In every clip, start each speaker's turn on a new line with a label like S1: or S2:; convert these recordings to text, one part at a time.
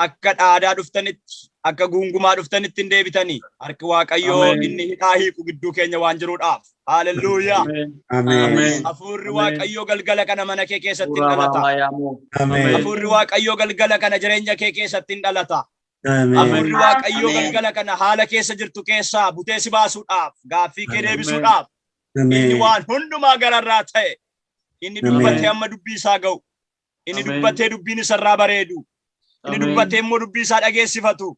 S1: akka dhaadaa dhuftanitti akka gungumaa dhuftanitti hin deebitanii harki Waaqayyoo inni hidhaa hiiku gidduu keenya waan jiruudhaaf. Hallelujaa. Hafuurri Waaqayyoo galgala kana mana kee keessatti hin dhalata. Hafuurri Waaqayyoo galgala kana jireenya kee keessatti hin dhalata. Hafuurri Waaqayyoo galgala kana haala keessa jirtu keessaa butee si baasuudhaaf, gaaffii kee deebisuudhaaf inni waan hundumaa gararraa ta'e inni dubbatee amma dubbii isaa ga'u, inni dubbatee dubbiin isarraa bareedu, inni dubbatee immoo dubbii isaa dhageessifatu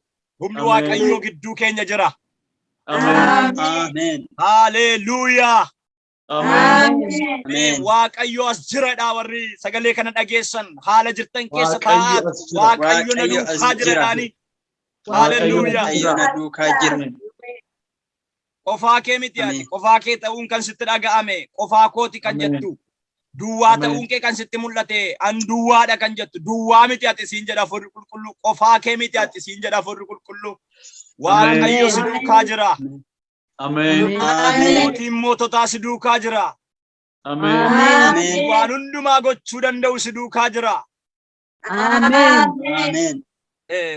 S1: humni Waaqayyoo gidduu keenya jira.
S2: Amen.
S1: Hallelujah.
S2: Amen.
S1: Waaqayyo as jiradha warri sagalee kana dhageessan haala jirtan keessa taa'aa Waaqayyo na duukaa jiradhaani. Hallelujah. Qofaa kee miti ati qofaa kee ta'uun kan sitti dhaga'ame qofaa kooti kan jettu duwwaa ta'uun kee kan sitti mul'ate an duwwaadha kan jettu duwwaa miti ati siin jedha Hafuurri Qulqulluu qofaa kee miti ati siin jedha Hafuurri Qulqulluu Waaqayyo si duukaa jira.
S3: Amen.
S1: Mootiin moototaa si duukaa jira.
S2: Amen.
S1: Waan hundumaa gochuu danda'u si duukaa jira.
S2: Amen.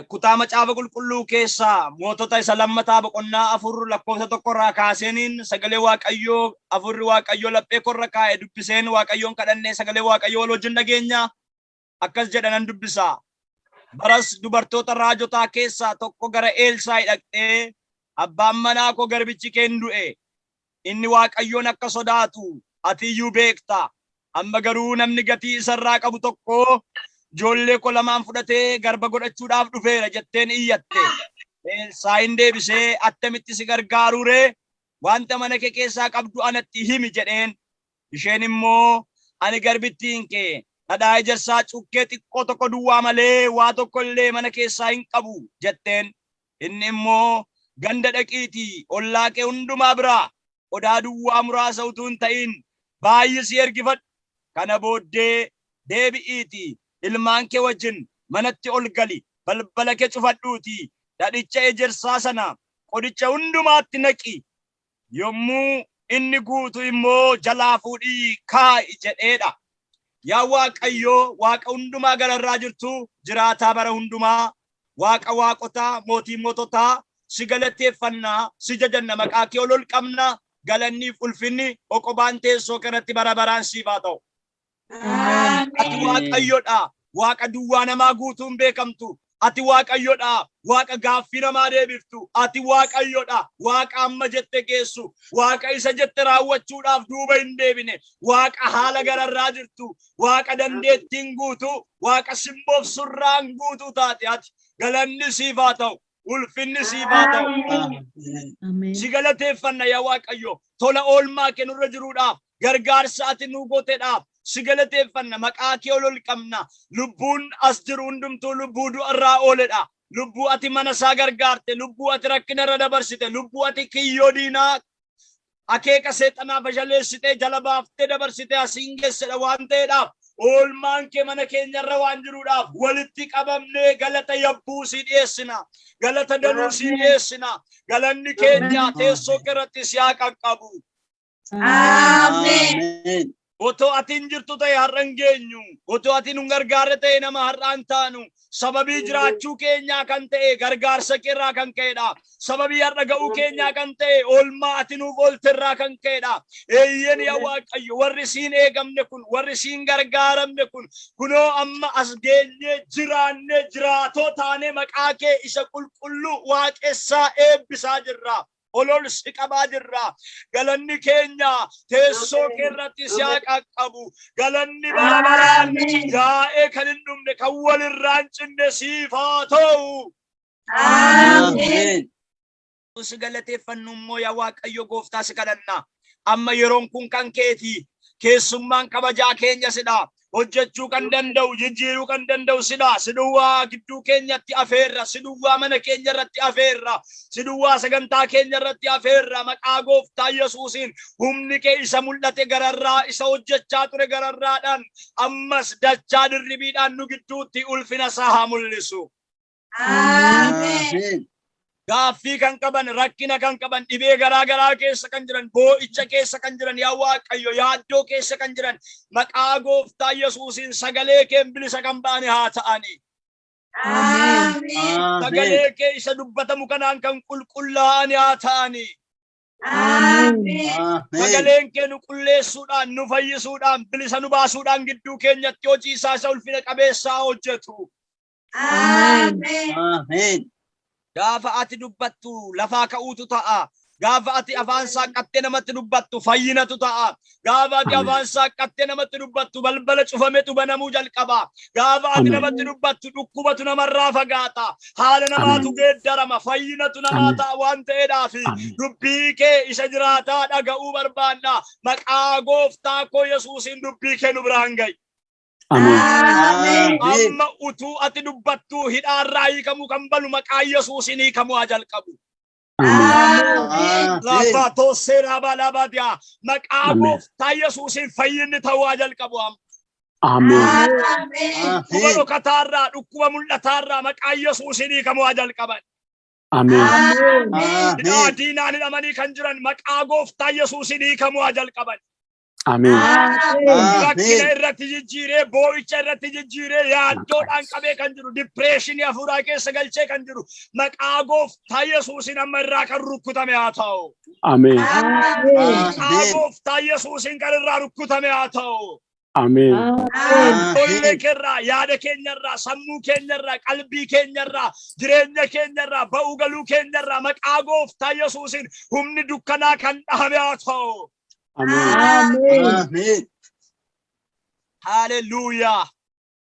S1: Kutaa macaafa qulqulluu keessaa mootota isa lammataa boqonnaa 4 lakkoofsa 1 irraa kaaseniin sagalee Waaqayyoo Hafuurri Waaqayyoo laphee korra kaa'e dubbiseen Waaqayyoon kadhannee sagalee Waaqayyoo wal wajjin dhageenya akkas jedhanan dubbisa. Baras dubartoota raajotaa keessaa tokko gara Elsaa'i dhaqxee abbaan manaa koo garbichi kee du'e inni Waaqayyoon akka sodaatu ati iyyuu beekta amma garuu namni gatii isarraa qabu tokko ijoollee koo lamaan fudhatee garba godhachuudhaaf dhufeera jetteen iyyatte. Elsaa'iin deebisee attamitti si gargaaruu ree wanta mana kee keessaa qabdu anatti himi jedheen. Isheen immoo ani garbittiin kee dhadhaa ejersaa cukkee xiqqoo tokko duwwaa malee waa tokko illee mana keessaa hin qabu jetteen. Inni immoo ganda dhaqiitii ollaa kee hundumaa biraa qodaa duwwaa muraasa utuu hin ta'in baay'isii ergifadhu. Kana booddee deebi'iitii ilmaan kee wajjin manatti ol gali balbala kee cufadhuutii dhadhicha ejersaa sana qodicha hundumaatti naqi. Yommuu inni guutu immoo jalaa fuudhii kaa'i jedheedha. Yaa Waaqayyoo Waaqa hundumaa gararraa jirtu jiraataa bara hundumaa Waaqa waaqotaa mootii moototaa si galateeffannaa si jajanna maqaa kee ol qabna galanniif ulfinni oqobaan teessoo kanatti bara baraan siif haa ta'u. Ati Waaqayyoodha Waaqa duwwaa namaa guutuun beekamtu. Ati Waaqayyoodha Waaqa gaaffii namaa deebiftu. Ati Waaqayyoodha Waaqa amma jette geessu. Waaqa isa jette raawwachuudhaaf duuba hin deebine. Waaqa haala gararraa jirtu. Waaqa dandeettiin guutu. Waaqa simboof surraan guutu taate ati galanni siif haa ta'u. Ulfinni siif haa ta'u. Si galateeffanna yaa Waaqayyo tola oolmaa kee nurra jiruudhaaf gargaarsa ati nu gooteedhaaf si galateeffanna maqaa kee ol qabna. Lubbuun as jiru hundumtuu lubbuu du'arraa ooledha. Lubbuu ati mana isaa gargaarte, lubbuu ati rakkina irra dabarsite, lubbuu ati kiyyoo diinaa akeeka seexanaa bashaleessitee jala baaftee dabarsite asiin geessedha waan ta'eedhaaf oolmaan kee mana keenyarra waan jiruudhaaf walitti qabamnee galata yabbuu si dhiyeessina. Galata danuu si dhiyeessina. Galanni keenya teessoo irratti si haa qaqqabu.
S2: Amen.
S1: Otoo atiin jirtu ta'e har'an geenyu. Otoo atiin nun gargaarre ta'e nama har'aan taanu. Sababii jiraachuu keenyaa kan ta'e gargaarsa keerraa kan ka'edha. Sababii har'a ga'uu keenyaa kan ta'e oolmaa ati nuuf oolterraa kan ka'edha. Eeyyen yaa Waaqayyo warri siin eegamne kun warri siin gargaaramne kun kunoo amma as geenye jiraanne jiraatoo taane maqaa kee isa qulqulluu waaqessaa eebbisaa jirra. Olol si qabaa jirra. Galanni keenya teessoo keerratti si haa qaqqabu. Galanni bara baraan yaa'ee kan hin dhumne kan walirraan cinne siif haa ta'u.
S2: Amen.
S1: Si galateeffannu immoo yaa Waaqayyo gooftaa si kadhanna. Amma yeroon kun kan keeti. Keessummaan kabajaa keenya sidha. Hojjechuu kan danda'u jijjiiruu kan danda'u sidha. Siduwwaa gidduu keenyatti afeerra. Siduwwaa mana keenya irratti afeerra. Siduwwaa sagantaa keenya irratti afeerra. Maqaa gooftaa Yesuusiin humni kee isa mul'ate gararraa isa hojjechaa ture gararraadhaan ammas dachaa dirribiidhaan nu gidduutti ulfina isaa haa mul'isu.
S2: Amen.
S1: Gaaffii kan qaban, rakkina kan qaban, dhibee garaa keessa kan jiran, boo'icha keessa kan jiran, yaa Waaqayyo yaaddoo keessa kan jiran, maqaa gooftaa Yesuusiin sagalee keen bilisa kan ba'ani haa ta'ani.
S2: Amen.
S1: Sagalee kee isa dubbatamu kanaan kan qulqullaa'an haa ta'ani.
S2: Amen.
S1: Sagaleen kee nu qulleessuudhaan, nu fayyisuudhaan, bilisa nu baasuudhaan gidduu keenyatti hojii isaa isa ulfina qabeessaa hojjetu.
S2: Amen.
S1: Gaafa ati dubbattu lafaa ka'uutu ta'a. Gaafa ati afaan saaqattee namatti dubbattu fayyinatu ta'a. Gaafa ati afaan saaqattee namatti dubbattu balbala cufametu banamuu jalqaba. Gaafa ati namatti dubbattu dhukkubatu namarraa fagaata. Haala namaatu geeddarama. Fayyinatu namaa ta'a waan ta'eedhaaf dubbii kee isa jiraataa dhaga'uu barbaanna. Maqaa gooftaa koo Yesuusiin dubbii kee nu biraan ga'i. Amma utuu ati dubbattu hidhaarraa hiikamuu kan balu maqaa Yesuusiin hiikamuu haa jalqabu. Lafa toosera balabadia maqaa gooftaa Yesuusiin fayyinni ta'uu haa jalqabu. Dhukkuba dhokataarraa dhukkuba mul'ataarraa maqaa Yesuusiin hiikamuu haa jalqaban. Hidhaa diinaan hidhamanii kan jiran maqaa gooftaa Yesuusiin hiikamuu haa jalqaban. Rakkina irratti jijjiiree boo'icha irratti jijjiiree yaaddoodhaan qabee kan jiru dipireeshinii hafuuraa keessa galchee kan jiru maqaa gooftaa Yesuusiin amma irraa kan rukkutame haa ta'u. Maqaa gooftaa Yesuusiin kan irraa rukkutame haa ta'u. Tollee keerraa yaada keenyarraa sammuu keenyarraa qalbii keenyarraa jireenya keenyarraa ba'uu galuu keenyarraa maqaa gooftaa Yesuusiin humni dukkanaa kan dhahame haa ta'u.
S2: Amen.
S1: Hallelujah.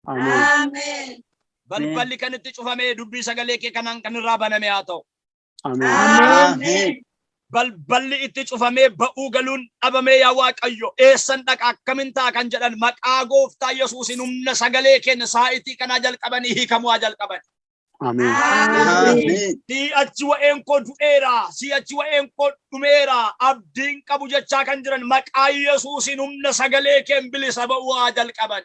S2: Amen.
S1: Balballi kan itti cufame dubbii sagalee kee kanaan kan irraa baname haa ta'u.
S2: Amen.
S1: Balballi itti cufame ba'uu galuun dhabame yaa Waaqayyo eessan dhaqa akkamiin ta'a kan jedhan maqaa gooftaa Yesuusiin humna sagalee keenya saa'itii kanaa jalqabanii hiikamuu haa jalqaban. Si achi wa'een koo du'eera, si achi wa'een koo dhumeera, abdiin qabu jechaa kan jiran maqaa Yesuusiin humna sagalee keen bilisa ba'uu haa jalqaban.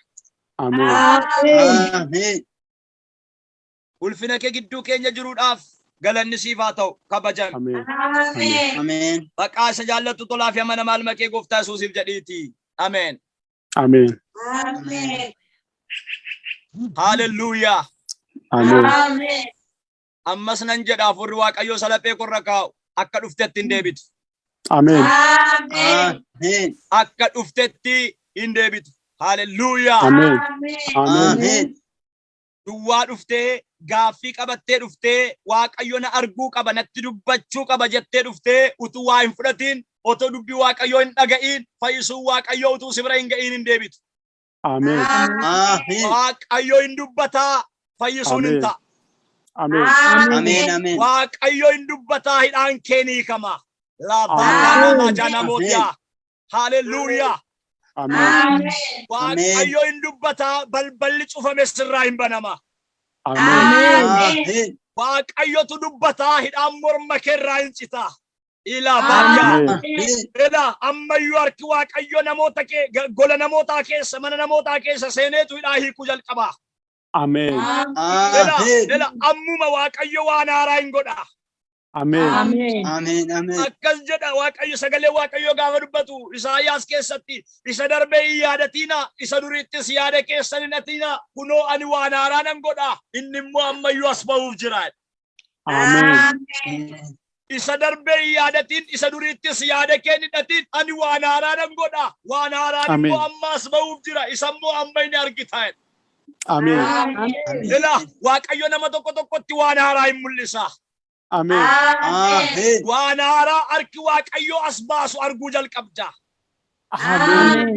S1: Ulfina kee gidduu keenya jiruudhaaf galanni siif haa ta'u kabajan.
S2: Amen.
S1: Maqaa isa jaallattu tolaa fi amanamaa ilma kee gooftaa Yesuusiif jedhiiti. Amen.
S4: Amen.
S1: Hallelujah.
S4: Amen.
S1: Ammas nan jedha hafuurri Waaqayyoo salaphee korra kaa'u akka dhuftetti hin deebitu.
S4: Amen.
S1: Akka dhuftetti hin deebitu. Hallelujah.
S4: Amen.
S2: Amen.
S1: Duwwaa dhuftee gaaffii qabattee dhuftee Waaqayyo na arguu qaba natti dubbachuu qaba jettee dhuftee utuu waa hin fudhatiin otoo dubbii Waaqayyoo hin dhaga'iin fayyisuu Waaqayyoo utuu si bira hin ga'iin hin deebitu.
S4: Amen.
S1: Waaqayyoo hin dubbataa fayyisuun hin ta'a.
S4: Amen.
S2: Amen.
S1: Waaqayyo hin dubbataa hidhaan kee ni hiikama. Lafa jana mootiyaa. Hallelujah.
S4: Amen.
S1: Waaqayyo hin dubbataa balballi cufame sirraa hin banama.
S4: Amen.
S1: Waaqayyotu dubbataa hidhaan morma keerraa hin cita. Ila baayyaa. Ila ammayyuu harki Waaqayyo namoota kee gola namootaa keessa mana namootaa keessa seeneetu hidhaa hiikuu jalqaba.
S4: Amen.
S1: Ila ammuma Waaqayyo waan haaraa hin godha.
S4: Amen.
S2: Amen.
S1: Akkas jedha Waaqayyo sagalee Waaqayyo gaafa dubbatu Isaayyaas keessatti isa darbee hin yaadatina isa duriittis yaada keessan hin hatina kunoo ani waan haaraa nan godha inni immoo ammayyuu as ba'uuf jira.
S4: Amen.
S1: Isa darbee hin yaadatin isa duriittis yaada keen hin hatin ani waan haaraa nan godha waan haaraan immoo amma as ba'uuf jira isa immoo amma hin argitan.
S4: Amen.
S1: Ila Waaqayyo nama tokko tokkotti waan haaraa hin mul'isa.
S4: Amen.
S1: Waan haaraa harki Waaqayyo as baasu arguu jalqabda.
S4: Amen.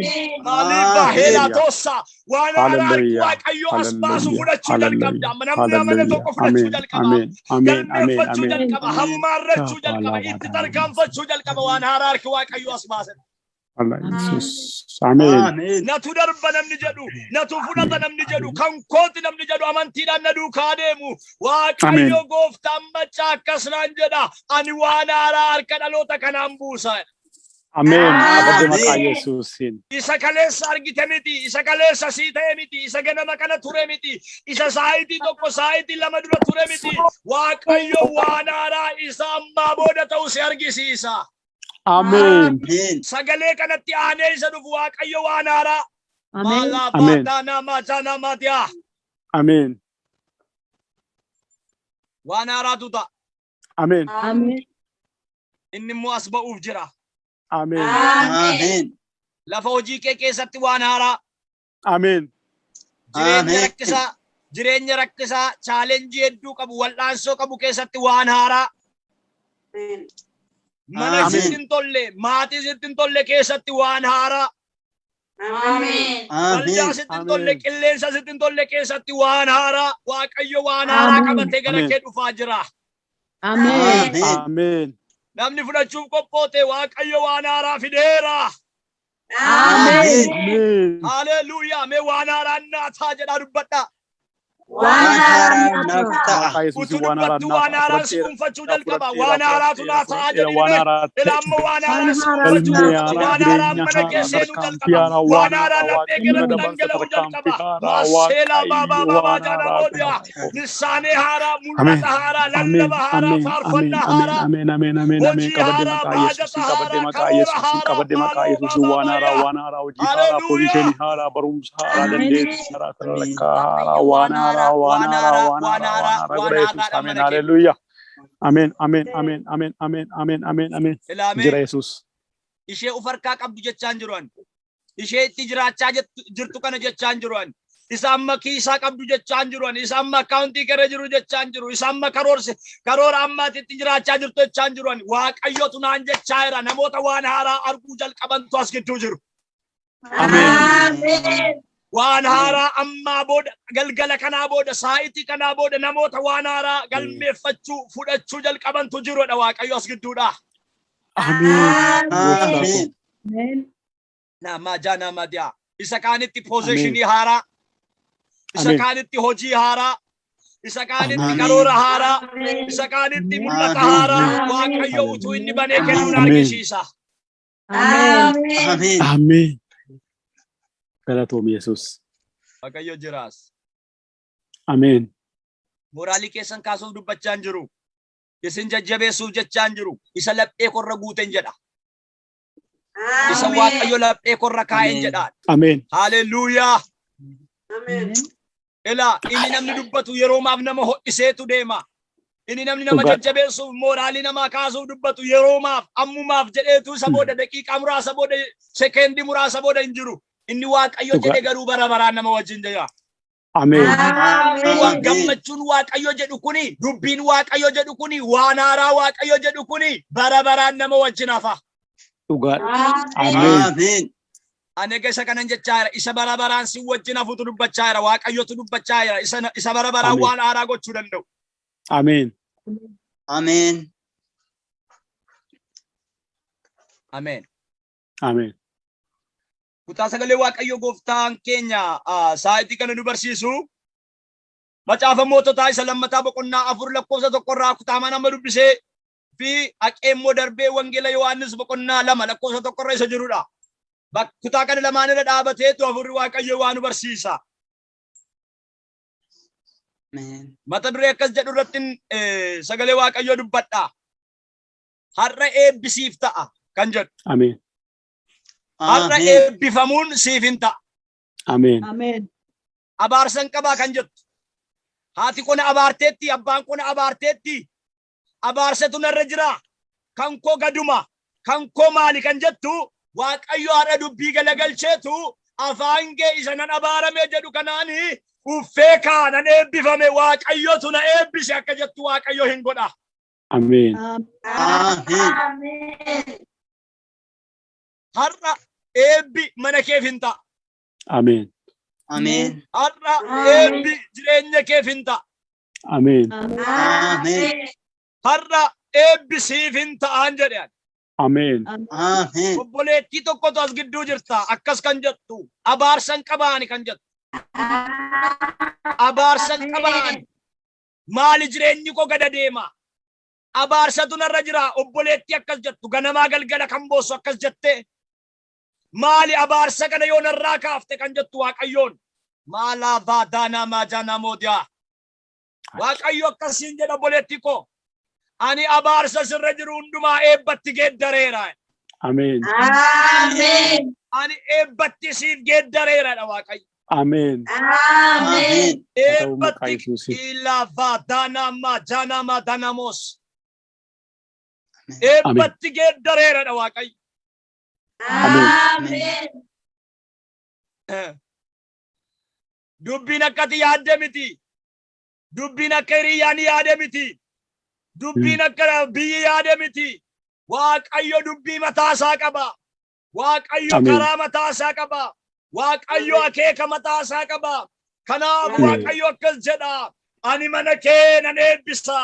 S1: Maliba hela tosa waan haaraa harki Waaqayyo as baasu fudhachuu jalqabda. Namni tokko fudhachuu jalqaba. Galmeeffachuu jalqaba. Hammaarrachuu jalqaba. Itti tarkaanfachuu jalqaba waan haaraa harki Waaqayyo as baasan.
S4: Amen.
S1: Natu darba namni jedhu, natu fudhata namni jedhu, kan kooti namni jedhu amantiidhaan na duukaa deemu. Waaqayyo gooftaan machaa akkas naan jedha. Ani waan haaraa harka dhaloota kanaan buusa.
S4: Amen. Abadde maqaa Yesuusiin.
S1: Isa kaleessa argite miti, isa kaleessa sii ta'e miti, isa ganama kana ture miti, isa saayitii tokko saayitii lama dura ture miti. Waaqayyo waan haaraa isa ammaa booda ta'u si argisiisa.
S4: Amen.
S1: Sagalee kanatti aanee isa dhufu Waaqayyo waan haaraa.
S4: Amen. Amen.
S1: waan haaraatu ta'a.
S4: Ameen.
S1: Inni immoo as ba'uuf jira.
S4: Ameen.
S2: Ameen.
S1: Lafa hojii kee keessatti waan haaraa.
S4: Ameen.
S1: Jireenya rakkisaa chaalenjii hedduu qabu wal'aansoo qabu keessatti waan haaraa. Mana sitti hin tolle maatii sitti hin tolle keessatti waan haaraa. Waldaa sitti hin tolle qilleensa sitti hin tolle keessatti waan haaraa. Waaqayyo waan haaraa qabatee gara kee dhufaa jira.
S4: Ameen.
S1: Namni fudhachuuf qophoote waaqayyo waan haaraa fideera.
S4: Ameen.
S1: Haleluuyaa. Mee waan haaraa naataa jedhaa dubbadha.
S2: Waan haaraa naaf ta'a.
S1: Utuu dubbattu waan haaraa suunfachuu jalqaba. Waan haaraatu naataa jedhine. Ilaamma waan haaraa suunfachuu jalqaba. Waan haaraa mana keesseenuu jalqaba. Waan haaraa laphee galatti dhangala'uu jalqaba. Maaseelaa baabaa baabaa jaana boodiyaa. Lissaanee haaraa, mul'ata haaraa, lallaba haaraa, faarfannaa haaraa. Hojii haaraa, baajata haaraa, karoora haaraa.
S4: Waan haaraa hojii haaraa pozishinii haaraa barumsa haaraa dandeettii haaraa sadarkaa haaraa waan haaraa Amen. Hallelujah. Amen. Jira Yesus.
S1: Ishee uf harkaa qabdu jechaan jiruan. Ishee itti jiraachaa jirtu kana jechaan jiruan. Isa amma kiisaa qabdu jechaan jiruan. Isa amma akkaawuntii keessa jiru jechaan jiru. Isa amma karoora ammaatti itti jiraachaa jirtu jechaan jiruan. Waaqayyotu naan jechaa jira. Namoota waan haaraa arguu jalqabantu as gidduu jiru.
S2: Amen.
S1: Waan haaraa ammaa booda galgala kanaa booda saayitii kanaa booda namoota waan haaraa galmeeffachuu fudhachuu jalqabantu jiruudha. Waaqayyo as gidduudha.
S2: Amen.
S1: Nama jana madia. Isa kaanitti positionii haaraa. Isa kaanitti hojii haaraa. Isa kaanitti karoora haaraa. Isa kaanitti mul'ata haaraa. Waaqayyo utuu inni banee kennuun argisiisa.
S4: Amen. Galatoom Yesus.
S1: Waaqayyo jiraas.
S4: Amen.
S1: Moraalii keessan kaasuuf dubbachaan jiru. Isin jajjabeessuuf jechaan jiru. Isa laphee korra guuten jedha. Isa Waaqayyo laphee korra kaa'een jedha.
S4: Amen.
S1: Haleluuyaa. Ela inni namni dubbatu yeroo maaf nama ho'iseetu deema. Inni namni nama jajjabeessuuf moraalii nama kaasuuf dubbatu yeroo maaf ammumaaf jedheetu isa booda daqiiqaa muraasa booda sekeendii muraasa booda hin jiru. Inni Waaqayyo jedhe garuu bara baraan nama wajjin jira.
S4: Amen.
S1: Gammachuun Waaqayyo jedhu kuni, dubbiin Waaqayyo jedhu kuni, waan haaraa Waaqayyo jedhu kuni bara baraan nama wajjin hafa.
S4: Dhugaadha. Amen.
S1: Ani isa kanan jechaa jira. Isa bara baraan si wajjin hafutu dubbachaa jira. Waaqayyotu dubbachaa jira. Isa bara baraan waan haaraa gochuu danda'u.
S4: Amen.
S2: Amen.
S1: Amen.
S4: Amen.
S1: Kutaa sagalee Waaqayyo gooftaan keenya saayitii kana nu barsiisu. Macaafa moototaa isa lammataa boqonnaa 4 lakkoofsa 1 irraa kutaa nama dubbisee fi haqeemmoo darbee wangeela Yohaannis boqonnaa 2 lakkoofsa 1 irra isa jirudha. Kutaa kana lamaan irra dhaabateetu hafuurri Waaqayyo waan nu barsiisa. Mata duree akkas jedhu irratti sagalee Waaqayyo dubbadha. Har'a eebbisiif ta'a kan jedhu.
S4: Amen.
S1: Har'a eebbifamuun siif hin ta'a.
S4: Amen.
S1: Abaarsan qabaa kan jettu. Haati kona abaarteetti, abbaan kona abaarteetti. Abaarsatu narra jira. Kan koo gaduma, kan koo maali kan jettu. Waaqayyo har'a dubbii galagalcheetu afaan kee isa nan abaarame jedhu kanaani uffee kaanan eebbifame Waaqayyotu na eebbise akka jettu Waaqayyo hin godha.
S4: Amen.
S1: Har'a eebbi mana keef hin ta'a.
S4: Amen.
S2: Amen.
S1: Har'a eebbi jireenya keef hin ta'a.
S4: Amen.
S2: Amen.
S1: Har'a eebbi siif hin ta'an jedhan.
S4: Amen.
S2: Amen.
S1: Obboleettii tokkotu as gidduu jirta. Akkas kan jettu. Abaarsan qabaani kan jettu. Abaarsan qabaani. Maali jireenyi koo gada deema. Abaarsatu narra jira. Obboleettii akkas jettu. Ganamaa galgala kan boossu akkas jette. Maali abaarsa kana yoo narraa kaafte kan jettu Waaqayyoon. Maalaa baadaanaa maajaanaa moodiyaa. Waaqayyo akkasiin jedha obboleettii koo. Ani abaarsa sirra jiru hundumaa eebbatti geeddareera.
S4: Amen.
S1: Ani eebbatti siif geeddareera Waaqayyo.
S4: Amen.
S2: Amen.
S1: Ebbatti ilava danama janama danamos. Ebbatti geddareera dha Waaqayyo.
S2: Amen.
S1: Dubbiin akkati yaadde miti. Dubbiin akka hiriyyaan yaade miti. Dubbiin akka biyyi yaade miti. Waaqayyo dubbii mataasaa qaba. Waaqayyo karaa mataasaa qaba. Waaqayyo akeeka mataasaa qaba. Kanaaf Waaqayyo akkas jedha. Ani mana kee nan eebbisa.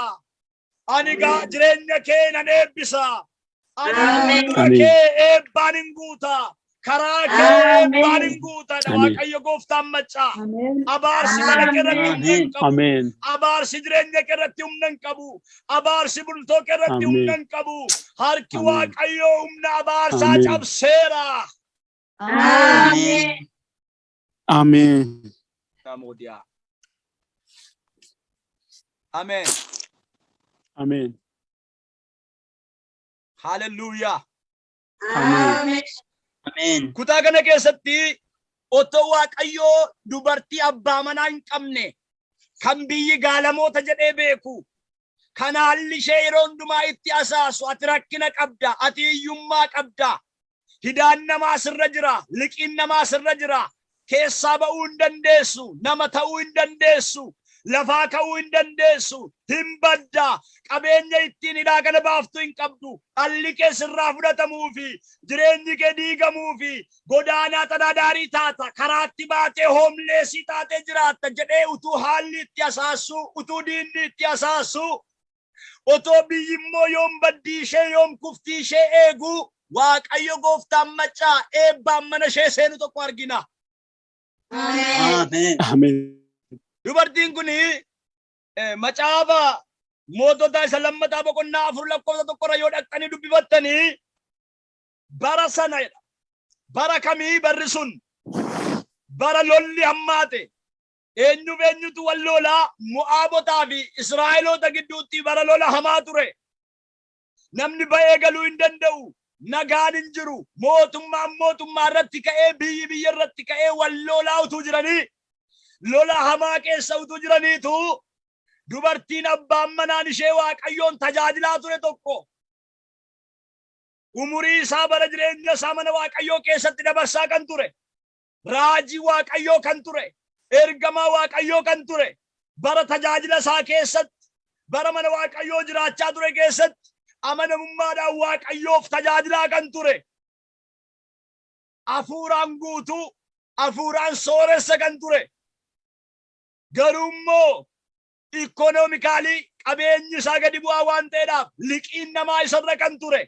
S1: Ani jireenya kee nan eebbisa. Ani kee eebbaan hin guuta. Karaa kee eebbaan hin guuta. Waaqayyo gooftaan machaa. Abaarsi mana keerratti humna hin qabu. Abaarsi jireenya keerratti humna hin qabu. Abaarsi bultoo keerratti humna hin qabu. Harki Waaqayyo humna abaarsaa cabseera.
S2: Amen.
S4: Amen.
S1: Namodia. Amen.
S4: Amen.
S1: Hallelujah.
S2: Amen. Amen.
S1: Kutaa kana keessatti otoo Waaqayyo dubartii abbaa manaa hin qabne kan biyyi gaalamoota jedhee beeku kan haalli ishee yeroo hundumaa itti asaasu ati rakkina qabda ati hiyyummaa qabda hidaan namaa sirra jira liqiin namaa sirra jira keessaa ba'uu hin dandeessu nama ta'uu hin dandeessu lafaa ka'uu hin dandeessu hin badda qabeenya ittiin hidhaa kana baaftu hin qabdu dhalli kee sirraa fudhatamuu fi jireenyi kee diigamuu fi godaanaa tanaadaarii taata karaatti baatee hoomleesii taatee jiraatta jedhee utuu haalli itti asaasu utuu diinni itti asaasu otoo biyyi immoo yoom baddii ishee yoom kuftii ishee eegu Waaqayyo gooftaan machaa eebbaan mana ishee seenu tokko argina.
S2: Amen.
S4: Amen.
S1: Dubartiin kuni macaafa mootota isa lammataa boqonnaa 4 lakkoofsa tokkorra yoo dhaqxanii dubbifattanii bara sana bara kamii barri sun bara lolli hammaate eenyutu wal lolaa Mo'aabotaa fi Israa'eloota gidduutti bara lola hamaa ture. Namni ba'ee galuu hin danda'u. Nagaan hin jiru. Mootummaa irratti ka'ee biyyi irratti ka'ee wal lolaa utuu jiranii lola hamaa keessa utuu jiraniitu dubartiin abbaan manaan ishee Waaqayyoon tajaajilaa ture tokko umurii isaa bara jireenya isaa mana Waaqayyoo keessatti dabarsaa kan ture raajii Waaqayyoo kan ture ergamaa Waaqayyoo kan ture bara tajaajila isaa keessatti bara mana Waaqayyoo jiraachaa ture keessatti amanamummaadhaan Waaqayyoof tajaajilaa kan ture hafuuraan guutuu hafuuraan sooressa kan ture garuu immoo ikonomikaalii qabeenyi isaa gadi bu'aa waan ta'eedhaaf liqiin namaa isarra kan ture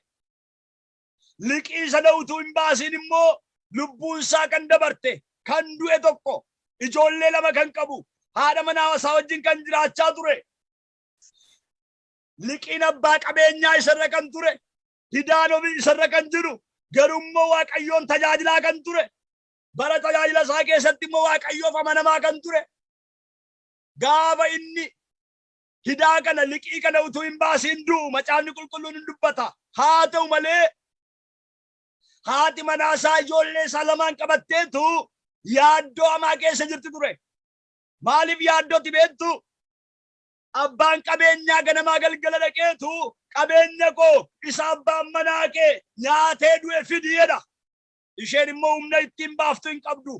S1: liqii sana utuu hin baasiin immoo lubbuun isaa kan dabarte kan du'e tokko ijoollee lama kan qabu haadha manaa isaa wajjin kan jiraachaa ture liqiin abbaa qabeenyaa isarra kan ture hidaan ofii isarra kan jiru garuu immoo Waaqayyoon tajaajilaa kan ture bara tajaajila isaa keessatti immoo Waaqayyoof amanamaa kan ture gaafa inni hidaa kana liqii kana utuu hin baasiin du'u macaafni qulqulluun hin dubbata haa ta'u malee haati manaa isaa ijoollee isaa lamaan qabatteetu yaaddoo hamaa keessa jirti ture. Maaliif yaaddootti beektu? Abbaan qabeenyaa ganamaa galgala dhaqeetu qabeenya koo isa abbaan manaa kee nyaatee du'e fidi jedha. Isheen immoo humna ittiin baaftu hin qabdu.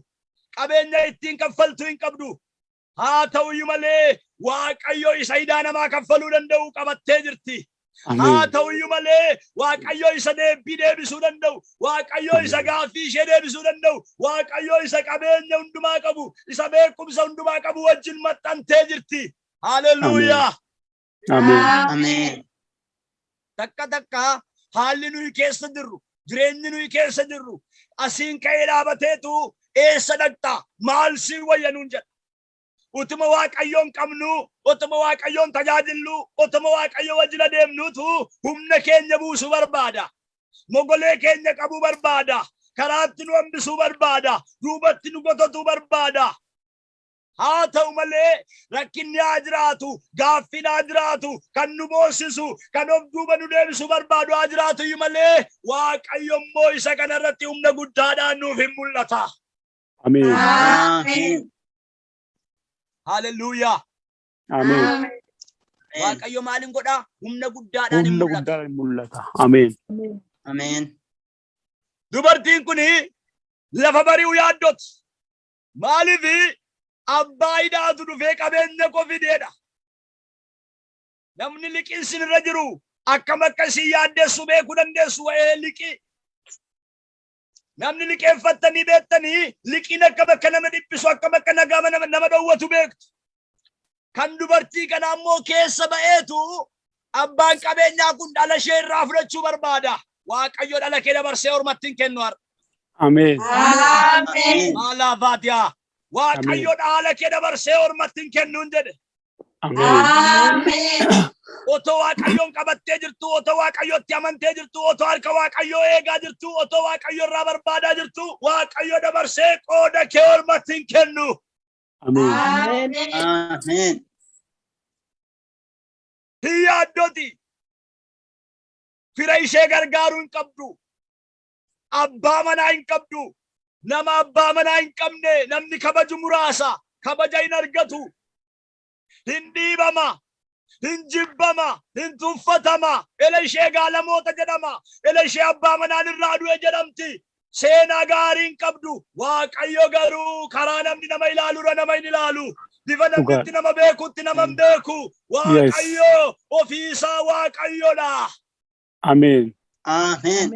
S1: Qabeenya ittiin kaffaltu hin qabdu. Haa ta'u malee Waaqayyo isa hidaa namaa kaffaluu danda'u qabattee jirti. Haa ta'u malee Waaqayyo isa deebisuu danda'u. Waaqayyo isa gaaffii ishee deebisuu danda'u. Waaqayyo isa qabeenya hundumaa qabu, isa beekumsa hundumaa qabu wajjin maxxantee jirti. Hallelujah.
S2: Amen.
S1: Takka haalli nuyi keessa jirru, jireenyi nuyi keessa jirru, asiin ka'ee dhaabateetu eessa dhaqxa? Maal si wayya nuun jedha. Utuma Waaqayyoon qabnu, utuma Waaqayyoon tajaajillu, utuma Waaqayyo wajjin adeemnutu humna keenya buusuu barbaada. Mogolee keenya qabuu barbaada. Karaatti nu hambisuu barbaada. Duubatti nu gototuu barbaada. Haa ta'u malee rakkinni haa jiraatu, gaaffiin haa jiraatu, kan nu boosisu, kan of duuba nu deebisuu barbaadu haa jiraatu malee Waaqayyo immoo isa kanarratti humna guddaadhaan nuuf hin mul'ata.
S4: Amen.
S2: Amen.
S1: Hallelujah.
S4: Amen.
S1: Waaqayyo maalin godha? Humna guddaadhaan hin
S4: Humna
S1: mul'ata.
S4: guddaan mul'ata. Amen.
S2: Amen.
S1: Dubartiin kun lafa bari'uu yaaddoti. Maaliif abbaa hidhaatu dhufee qabeenya koo fideedha. Namni liqiin sinirra jiru akkam akka isin yaaddeessu beekuu dandeessu waa'ee liqii. Namni liqeeffattanii beektanii liqiin akka bakka nama dhiphisu akkam akka nagaa nama dhowwatu beektu. Kan dubartii kana ammoo keessa ba'eetu abbaan qabeenyaa kun dhala ishee irraa fudhachuu barbaada. Waaqayyo dhala kee dabarsee ormatti hin kennu har'a.
S4: Amen.
S2: Amen.
S1: Maalaafatiyaa. Waaqayyo dhala kee dabarsee ormatti hin kennu jedhe.
S4: Amen.
S1: Otoo waaqayyoon qabattee jirtu, otoo waaqayyotti amantee jirtu, otoo harka waaqayyoo eegaa jirtu, otoo waaqayyo irraa barbaadaa jirtu, waaqayyo dabarsee qooda kee ormatti hin kennu.
S4: Amen.
S2: Amen.
S1: Hiyyaaddoti fira ishee gargaaruu hin qabdu. Abbaa manaa hin qabdu. Nama abbaa manaa hin qabne namni kabaju muraasa kabaja hin argatu. Hin dhiibama, hin jibbama, hin tuffatama. Ela ishee gaalamoota jedhama. Ela ishee abbaa manaan irraa du'e jedhamti. Seenaa gaarii hin qabdu. Waaqayyo garuu karaa namni nama ilaalurra nama hin ilaalu. Bifa namnitti nama beekutti nama hin beeku. Waaqayyo ofiisaa waaqayyodha.
S4: Amen.
S2: Amen.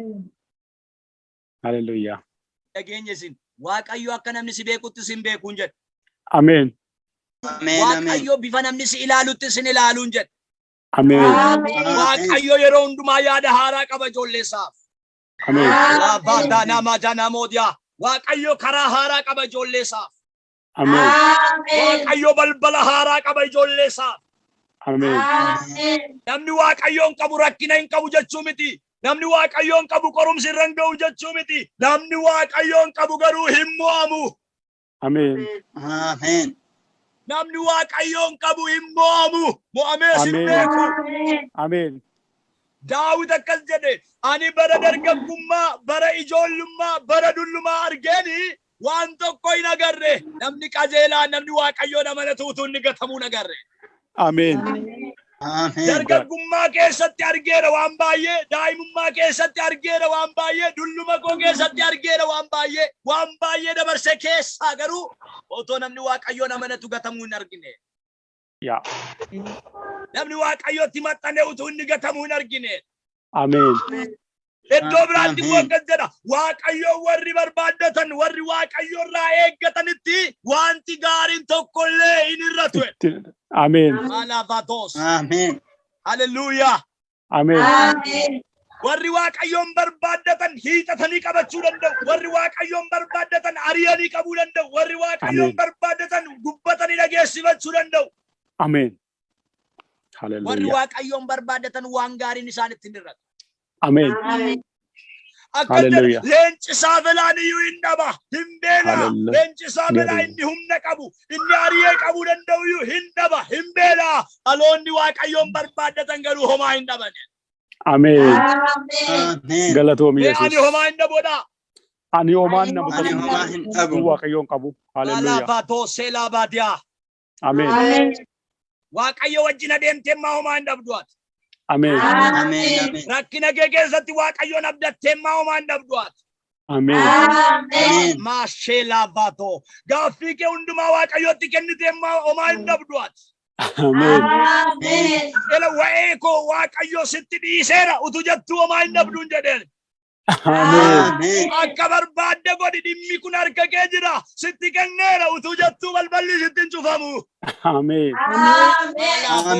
S4: Hallelujah.
S1: Dhageenya isin waaqayyo akka namni si beekutti sin beekuun jedhe.
S4: Amen.
S2: Amen.
S1: Waaqayyo bifa namni si ilaalutti sin ilaaluun jedhe.
S4: Amen.
S1: Waaqayyo yeroo hundumaa yaada haaraa qaba ijoolleessaaf.
S4: Amen.
S1: Laabaadaa nama janamootiyaa. Waaqayyo karaa haaraa qaba ijoolleessaaf.
S4: Amen.
S1: Waaqayyo balbala haaraa qaba ijoolleessaaf.
S4: Amen.
S1: Namni waaqayyoon qabu rakkina hin qabu jechuu miti. Namni waaqayyoon qabu qorumsi irra hin ga'u jechuu miti. Namni waaqayyoon qabu garuu hin mo'amu.
S4: Amen.
S2: Amen.
S1: Namni waaqayyoon qabu hin mo'amu. Mo'amees hin beeku.
S4: Amen.
S1: Daawit akkas jedhe, ani bara dargaggummaa, bara ijoollummaa, bara dullummaa argeeni waan tokko hin agarre. Namni qajeelaa, namni waaqayyoon amanatu utuu inni gatamuu hin agarre.
S4: Amen.
S2: Amen.
S1: Dargaggummaa keessatti argeera waan baay'ee, daa'imummaa keessatti argeera waan baay'ee, dulluma koo keessatti argeera waan baay'ee dabarse keessaa garuu otoo namni waaqayyoon amanatu gatamuu hin argine.
S4: Yeah.
S1: Namni waaqayyootti maxxane utuu inni gatamuu hin argine.
S4: Amen.
S1: Iddoo biraatti immoo akkas jedha, waaqayyoon warri barbaaddatan, warri waaqayyo irraa eeggatanitti wanti gaariin tokkollee hin irratu.
S4: Amen.
S1: Malaafatos.
S2: Amen.
S1: Hallelujah.
S4: Amen.
S1: Warri waaqayyoon barbaaddatan hiixatanii qabachuu danda'u. Warri waaqayyoon barbaaddatan ari'anii qabuu danda'u. Warri waaqayyoon barbaaddatan dubbatanii dhageessifachuu danda'u.
S4: Amen.
S1: Warri
S4: Hallelujah.
S1: waaqayyoon barbaaddatan waan gaariin isaanitti hin irratu.
S4: Amen.
S1: Akkana leencisaa belaan iyyuu hin dhaba, hin beela.
S4: Hallelujah.
S1: Leencisaa belaa inni humna qabu, inni ari'ee qabuu danda'u iyyuu hin dhaba, hin beela. Dhaloonni waaqayyoon barbaaddatan garuu homaa hin dhaban.
S4: Amen.
S2: Amen.
S4: Galatoomi
S1: Ani
S4: Yesus.
S1: homaa hin dhaboodha.
S4: Ani homaan nama
S2: Ani homaa hin dhabu.
S4: waaqayyoon qabu. Hallelujah.
S1: Malaafatoo seelaa baadiyaa.
S4: Amen.
S1: Waaqayyo wajjin adeemtee maa homaa hin dhabduwaati.
S4: Amen.
S2: Amen.
S1: Rakkina kee keessatti waaqayyoon abdattee maa homaa hin dhabduwaati.
S4: Amen.
S2: Amen.
S1: Maasheelaa baatoo. Gaaffii kee hundumaa waaqayyootti kennitee maa homaa hin dhabduwaati.
S4: Amen.
S1: Ela waa'ee koo waaqayyo sitti dhiiseera utuu jettuu homaa hin dhabduun jedheen.
S4: Amen.
S2: Amen.
S1: Akka barbaadde godhi dhimmi kun harka kee jira. Sitti kenneera utuu jettuu balballi sitti hin cufamu.
S4: Amen.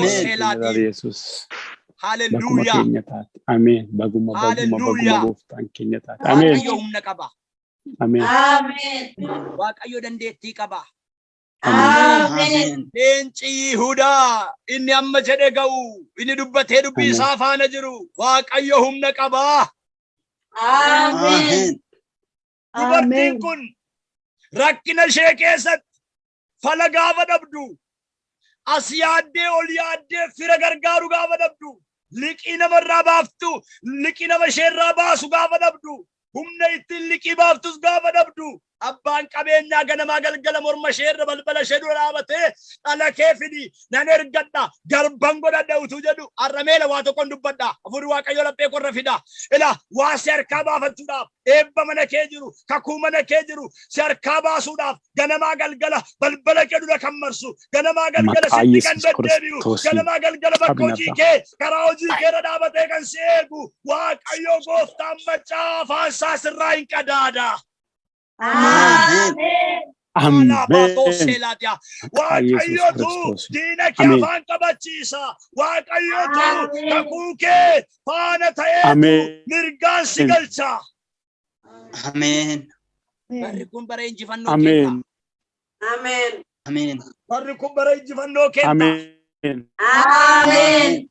S1: Seelaatiin.
S4: Yesus. Bakuma
S1: Hallelujah.
S4: keenya taate. Amen. Baguma
S1: Hallelujah.
S4: gooftaan keenya taate. Amen.
S1: Waaqayyo humna qaba.
S4: Amen.
S1: Waaqayyo dandeettii qaba.
S2: Amen.
S1: Leenci Yihudaa inni amma jedhe ga'u inni dubbatee dubbii isaa faana jiru waaqayyo humna qaba.
S2: Amen.
S1: Dubartiin kun rakkina ishee keessatti fala gaafa dhabdu as yaaddee ol yaaddee fira gargaaru gaafa dhabdu liqii namarraa baaftu liqii nama isheerraa baasu gaafa dhabdu humna ittiin liqii baaftus gaafa dhabdu Abbaan qabeenyaa ganamaa galgala morma isheerra balbala ishee dura dhaabatee dhala kee fidi nan ergadha garban godhadha utuu jedhu arrameela waa tokkoon dubbadha hafuurri waaqayyo laphee korra fida ila waa si harkaa baafachuudhaaf eebba mana kee jiru kakuu mana kee jiru si harkaa baasuudhaaf ganamaa galgala balbala kee dura kan marsu ganamaa galgala sitti kan deddeebi'u ganamaa galgala bakka hojii kee karaa hojii keerra dhaabatee kan si eegu waaqayyo gooftaan macaafa isaa sirraa hin qadaada.
S2: Amen.
S4: Amen.
S1: Waaqayyotu diina kee afaan qabachiisa. Waaqayyotu kakuu kee faana ta'ee mirgaan si galcha.
S2: Amen.
S1: Barri kun bara injifannoo kenna.
S2: Amen. Amen.
S1: Barri kun bara injifannoo kenna.
S4: Amen.
S2: Amen.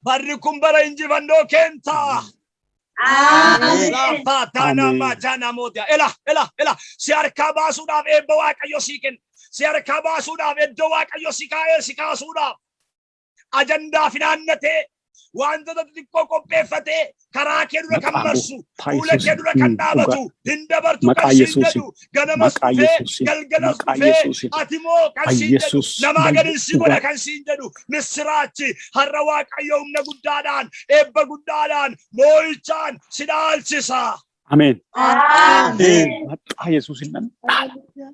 S1: Barri kun bara injifannoo kenna.
S2: Amen.
S1: Fatana majana modia. Ela. Si harkaa baasuudhaaf eebba waaqayyo sii kenna. Si harkaa baasuudhaaf iddoo waaqayyo si kaa'ee si kaasuudhaaf. Ajandaa finaannatee wantoota xixiqqoo qopheeffatee karaa kee dura kan marsu fuula kee dura kan dhaabatu hin dabartu kan siin jedhu ganamas dhufee galgalas dhufee ati moo kan siin jedhu namaa gadi si godha kan siin jedhu misiraachi har'a waaqayyo humna guddaadhaan eebba guddaadhaan moo'ichaan si dhaalchisa.
S4: Amen.
S2: Amen.
S4: Maqaa Yesuusin nan Hallelujah.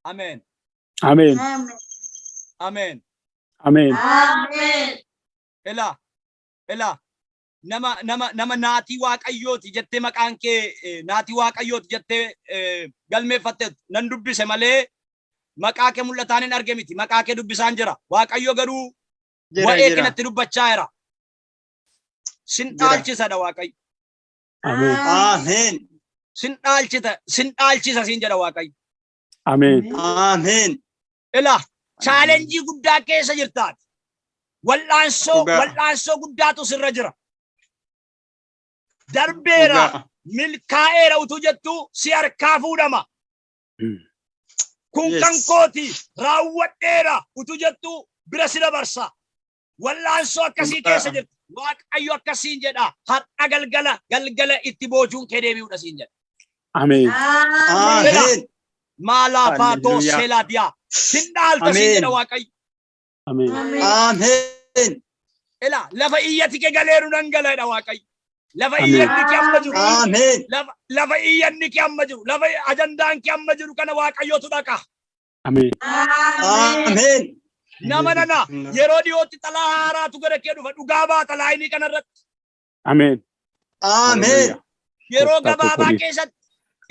S1: Amen.
S4: Amen.
S1: Amen.
S4: Amen.
S2: Amen.
S1: Ela nama naatii waaqayyooti jettee maqaan kee naatii waaqayyooti jettee galmeeffatte nan dubbise malee maqaa kee mul'ataan hin arge miti maqaa kee dubbisaan jira waaqayyo garuu waa'ee kanatti dubbachaa jira sin dhaalchisadha waaqayyo.
S4: Amen.
S2: Amen.
S1: Sin dhaalchisa sin jedha waaqayyo.
S4: Amen.
S2: Amen.
S1: Ela challenge guddaa keessa jirtaati. Wal'aansoo guddaatu sirra jira. Darbeera milkaa'eera utuu jettu si harkaa fuudhama. Kun kan kooti raawwadheera utuu jettu bira si dabarsa. Wal'aansoo akkasii keessa jirti. Waaqayyo akkasiin jedha. Har'a galgala itti boojuun kee deebi'uudha siin jedha.
S4: Amen.
S2: Amen.
S1: Malaafaatoo seelaadiyaa. Sin dhaalta siin jedha waaqayyo.
S4: Amen.
S2: Amen.
S1: Ela lafa iyyati kee galeeru nan galeedha waaqayyo. Lafa iyyanni kee amma jiru.
S2: Amen.
S1: Lafa iyyanni kee amma jiru. Lafa ajandaan kee amma jiru kana waaqayyotu dhaqa.
S4: Amen.
S2: Amen.
S1: Nama nana yeroo dhiyootti xalaa haaraatu gara kee dhufa dhugaa baata laayinii kanarratti.
S4: Amen.
S2: Amen.
S1: Yeroo gabaabaa keessatti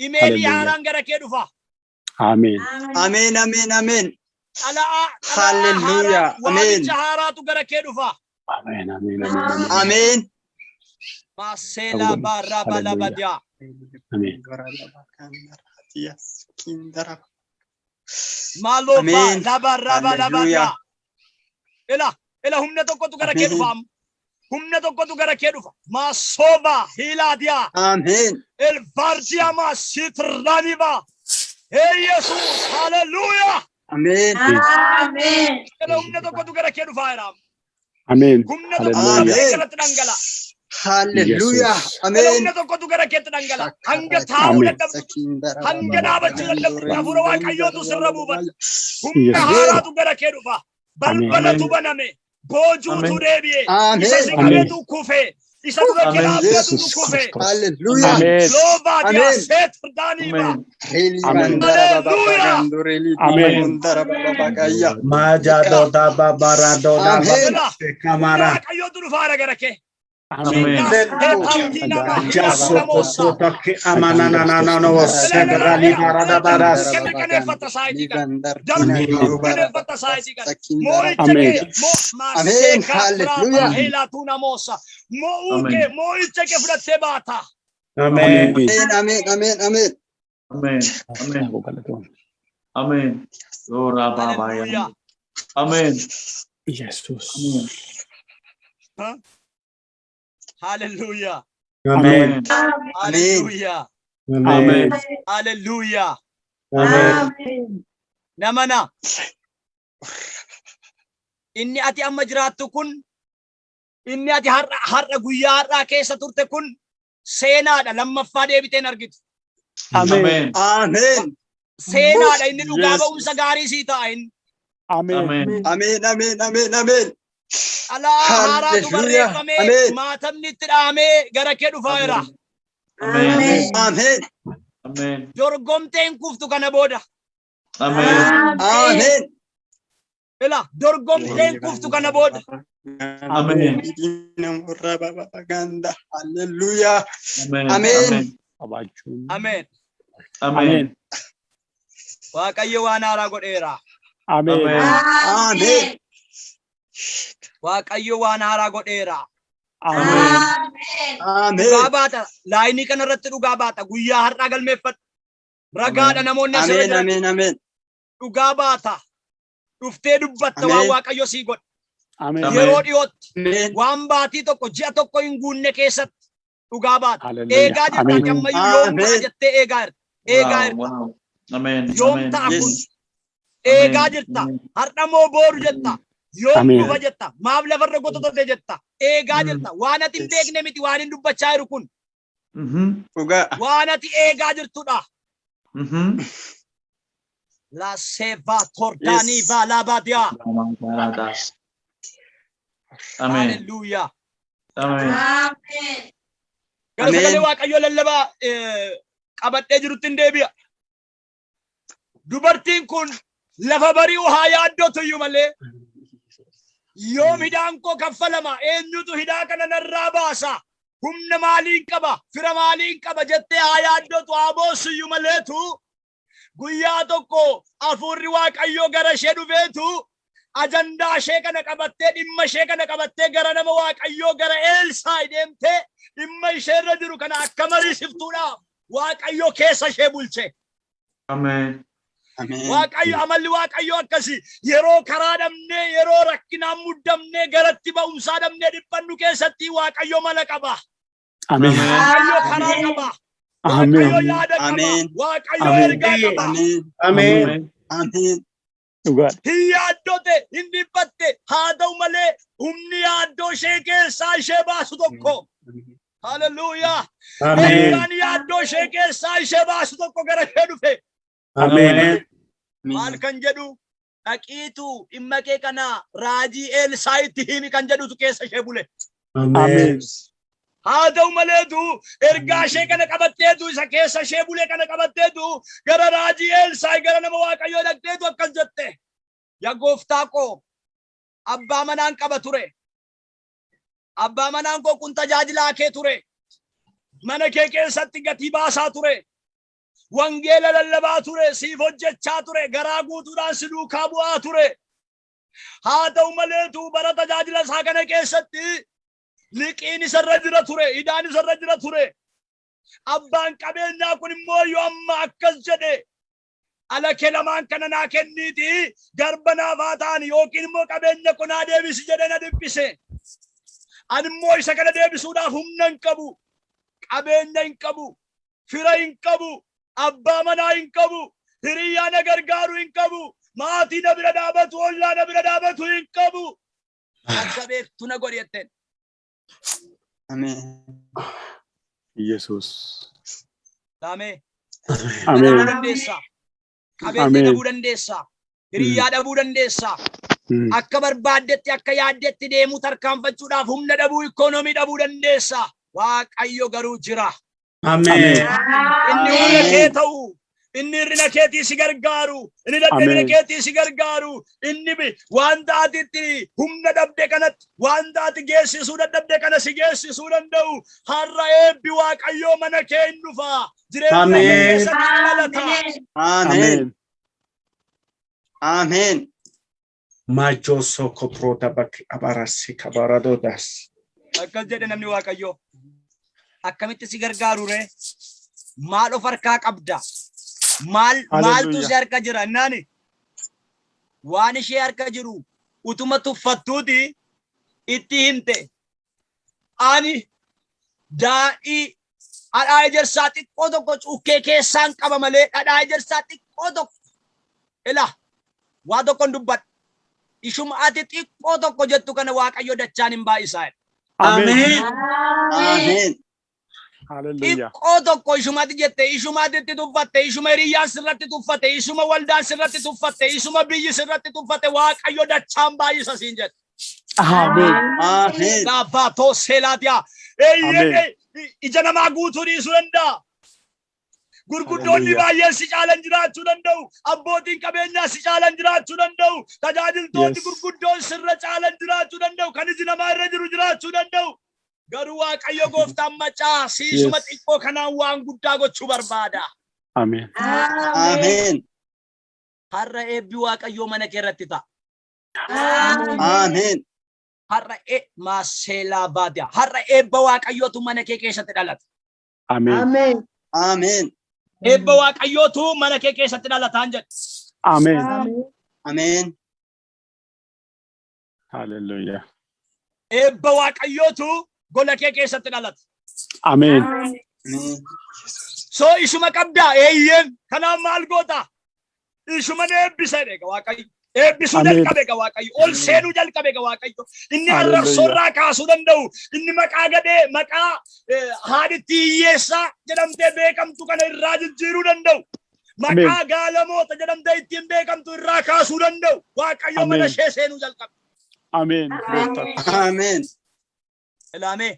S1: imeelii haaraan gara kee dhufa.
S4: Amen.
S2: Amen. Amen. Amen.
S1: Hallelujah. Amen. Haaraatu gara kee dhufa.
S4: Amen. Amen.
S2: Amen.
S1: Masela baraba labadia.
S4: Amen.
S1: Maloba labaraba labadia. Ela humna tokkotu gara kee dhufa. Humna tokkotu gara kee dhufa. Masoba hiladia.
S2: Amen.
S1: El vardia masitraniba. Hey Jesus. Hallelujah.
S2: Amen.
S3: Amen.
S1: Ela humna tokkotu gara kee dhufa era.
S4: Amen.
S1: Humna tokkotu gara kee dhangala.
S2: Hallelujah. Amen.
S1: Humna tokkotu gara kee dhangala. Hanga taa'uu dadhabdu. Hanga dhaabachuu dadhabdu. Hafuura waaqayyootu sirra buufata. Humna haaraatu gara kee dhufa. Balbalatu baname. Boojuutu deebi'e. Isa si qabeetu kufe. Isa dura kee dhaabbatu kufe.
S2: Hallelujah.
S1: Loobaadiyaa seetirdaaniiba.
S5: Majadota babaradota kamara.
S1: Waaqayyootu dhufaara gara kee.
S4: Amen.
S5: Jasotota ke amanana na no segrali barada baras.
S2: Amen. Hallelujah.
S5: Amen.
S2: Amen. Amen. Amen.
S3: Amen. Amen. Ora baba ya. Amen.
S4: Jesus.
S1: Hallelujah.
S5: Amen.
S1: Hallelujah.
S3: Amen.
S1: Hallelujah.
S5: Amen.
S1: Namana. Inni ati amma jiraattu kun inni ati har'a guyyaa har'aa keessa turte kun seenaadha lammaffaa deebiteen argitu.
S3: Amen.
S2: Amen.
S1: Seenaadha inni dhugaa
S5: Yes.
S1: ba'umsa gaarii sii ta'in.
S5: Amen.
S3: Amen.
S2: Amen. Amen. Amen. Amen.
S1: Alaa haaraatu
S2: Hallelujah.
S1: barreeffamee
S2: Amen.
S1: maatamni itti dhahamee gara kee dhufaa jira.
S3: Amen.
S2: Amen.
S3: Amen.
S1: Dorgomteen kuftu kana booda.
S3: Amen.
S2: Amen.
S1: Ila dorgomteen kuftu kana booda.
S3: Amen.
S2: Hallelujah.
S3: Amen.
S2: Amen.
S5: Qabaachuun.
S1: Amen.
S3: Amen.
S1: Waaqayyo waan haaraa godheera.
S5: Amen.
S2: Amen.
S1: Waaqayyo waan haaraa godheera.
S5: Amen.
S2: Amen.
S1: Dhugaa baata. Laayinii kana irratti dhugaa baata. Guyyaa har'aa galmeeffadhu. Ragaadha namoonni asirra
S2: Amen.
S1: jiran.
S2: Amen. Amen.
S1: Dhugaa baata. Dhuftee dubbatta
S2: Amen.
S1: waan Waaqayyo sii godhe.
S5: Amen.
S3: Amen.
S1: Yeroo dhiyootti
S2: Amen.
S1: waan baatii tokko ji'a tokko hin guunne keessatti dhugaa baata.
S5: Hallelujah.
S1: Eegaa jirta
S5: Amen.
S1: kammayyuu yoom ta'a
S2: Amen.
S1: jettee eegaa jirta. Eegaa
S3: Wow.
S1: jirta.
S3: Wow. Amen.
S1: Yoom
S3: Amen.
S1: ta'a kun.
S2: Yes.
S1: Eegaa
S3: Amen.
S1: jirta.
S3: Amen.
S1: Har'a moo booru jetta. Yoom
S5: Amen.
S1: dhufa jetta. Maaf lafarra gototote jetta. Eegaa jirta. Waan ati hin
S2: Yes.
S1: beekne miti waan hin dubbachaa jiru kun.
S3: Mhm.
S2: Dhugaa.
S1: Waan ati eegaa jirtudha.
S3: Mhm.
S1: La seva tordani
S2: Yes.
S1: va la badia.
S3: Paradas. Amen.
S1: Hallelujah.
S3: Amen.
S1: Gara
S2: Amen.
S1: sagalee Waaqayyoo lallabaa qabadhee jirutti hin deebi'a. Dubartiin kun lafa bari'u haa yaaddootu iyyuu malee. Yoom hidhaan koo kaffalama eenyutu hidhaa kana narraa baasa. Humna maaliin qaba fira maaliin qaba jettee haa yaaddootu haa boossu iyyuu maleetu. Guyyaa tokko hafuurri Waaqayyoo gara ishee dhufeetu. Ajandaa ishee kana qabattee dhimma ishee kana qabattee gara nama Waaqayyoo gara Elsaa'i deemtee dhimma ishee irra jiru kana akka mariisiftuudhaaf Waaqayyoo keessa ishee bulche.
S3: Amen.
S2: Amen.
S1: Waaqayyo amalli Waaqayyoo akkasi yeroo karaa dhabnee yeroo rakkinaan muddamnee garatti ba'umsaa dhabnee dhiphannu keessatti Waaqayyo mala qaba.
S5: Amen.
S1: Waaqayyo karaa qaba.
S5: Amen.
S1: Waaqayyo yaada qaba.
S2: Amen.
S1: Waaqayyo
S5: Amen.
S1: ergaa qaba.
S2: Amen.
S5: Amen.
S2: Amen.
S5: Dhugaa.
S1: Hin yaaddote hin dhiphatte haa ta'u malee humni yaaddoo ishee keessaa ishee baasu tokko. Hallelujah.
S5: Amen.
S1: Ergaan yaaddoo ishee keessaa ishee baasu tokko gara ishee dhufe.
S5: Amen.
S1: Maal kan jedhu dhaqiitu dhimma kee kana raajii Elsaa'itti himi kan jedhutu keessa ishee bule.
S5: Amen.
S1: Haa ta'u maleetu ergaa ishee kana qabatteetu isa keessa ishee bule kana qabatteetu gara raajii Elsaa'i gara nama Waaqayyoo dhaqxeetu akkas jette. Yaa gooftaa koo abbaa manaan qaba ture. Abbaa manaan koo kun tajaajilaa kee ture. Mana kee keessatti gatii baasaa ture. Wangeela lallabaa ture. Siif hojjechaa ture. Garaa guutuudhaan si duukaa bu'aa ture. Haa ta'u maleetu bara tajaajila isaa kana keessatti liqiin isarra jira ture. Hidhaan isarra jira ture. Abbaan qabeenyaa kun immoo yoo amma akkas jedhe ala kee lamaan kana naa kenniiti garba naaf haa ta'an yookiin immoo qabeenya kun haa deebisi jedhe na dhiphise. Ani immoo isa kana deebisuudhaaf humna hin qabu. Qabeenya hin qabu. Fira hin qabu. Abbaa manaa hin qabu. Hiriyaa na gargaaru hin qabu. Maatii na bira dhaabatu ollaa na bira dhaabatu hin qabu. Akka beektu na godhi jetteen.
S2: Amen.
S5: Yesus.
S1: Daamee.
S5: Amen.
S1: Dhabuu dandeessa. Qabeenya
S5: Amen.
S1: dhabuu dandeessa. Hiriyaa dhabuu dandeessa.
S5: Mm.
S1: Akka barbaaddetti akka yaaddetti deemuu tarkaanfachuudhaaf humna dhabuu ikoonoomii dhabuu dandeessa. Waaqayyo garuu jira.
S5: Amen.
S1: Inni humna kee ta'u. Inni hirrina keetii si gargaaru. Inni dadhabina
S5: Amen.
S1: keetii si gargaaru. Inni wanta atitti humna dhabde kanatti wanta ati geessisuu dadhabde kana si geessisuu danda'u. Har'a eebbi Waaqayyoo mana kee hin dhufa. Jireenya
S5: Amen.
S1: kee keessatti dhalata.
S2: Amen. Amen.
S5: Macho soko prota bakki abarasi kabaradodas.
S1: Akkas jedhe namni Waaqayyoo. Akkamitti si gargaaru ree? Maal of harkaa qabda? Maaltu si harka jira naani? Waan ishee harka jiru utuma tuffattuuti itti himte. Ani daa'ii dhadhaa ejersaa xiqqoo tokko cuukkee keessaan qaba malee dhadhaa ejersaa xiqqoo tokko ila waa tokkon dubbadha. Ishuma ati xiqqoo tokko jettu kana Waaqayyo dachaan hin baay'isaa.
S5: Amen.
S2: Amen.
S4: Hallelujah.
S1: Xiqqoo tokko ishumatti jette, ishumatti tuffatte, ishuma hiriyyaan sirratti tuffate, ishuma waldaan sirratti tuffate, ishuma biyyi sirratti tuffate, Waaqayyo dachaan baay'isa siin jedhe.
S4: Amen.
S2: Amen.
S1: Laafatoo seelaatiyaa.
S4: Amen.
S1: Ija namaa guutuu dhiisuu danda'a. Gurguddoonni
S4: Hallelujah.
S1: baay'een si caalan jiraachuu danda'u. Abbootiin qabeenyaa si caalan jiraachuu danda'u. Tajaajiltoonni
S4: Yes.
S1: gurguddoon sirra caalan jiraachuu danda'u. Kan iji namaa irra jiru jiraachuu danda'u. Garuu Waaqayyo gooftaan macaa siisuma
S4: Yes.
S1: xiqqoo kanaan waan guddaa gochuu barbaada.
S4: Amen.
S2: Amen.
S1: Har'a eebbi Waaqayyoo mana kee irratti ta'a.
S2: Amen.
S1: Har'a maaseelaa baadiyaa. Har'a eebba Waaqayyootu mana kee keessatti dhalata.
S4: Amen.
S2: Amen.
S1: Eebba Waaqayyootu mana kee keessatti dhalataan jedhe.
S4: Amen.
S2: Amen.
S4: Hallelujah.
S1: Eebba Waaqayyootu gola kee keessatti dhalata.
S4: Amen.
S2: Amen.
S1: So ishuma qabdaa eeyyeen kanaan maal goota? Ishuma eebbisa jedhe Waaqayyo. Eebbisuu
S4: Amen.
S1: jalqabe Waaqayyo. Ol seenuu jalqabe Waaqayyo. Inni
S4: Hallelujah.
S1: arrabsoorraa kaasuu danda'u. Inni maqaa gadee maqaa haadhitti hiyyeessaa jedhamtee beekamtu kana irraa jijjiiruu danda'u. Maqaa gaalamoota jedhamtee ittiin beekamtu irraa kaasuu danda'u. Waaqayyo mana
S4: Amen.
S1: ishee seenuu jalqabe.
S4: Amen.
S2: Amen.
S1: Ilaame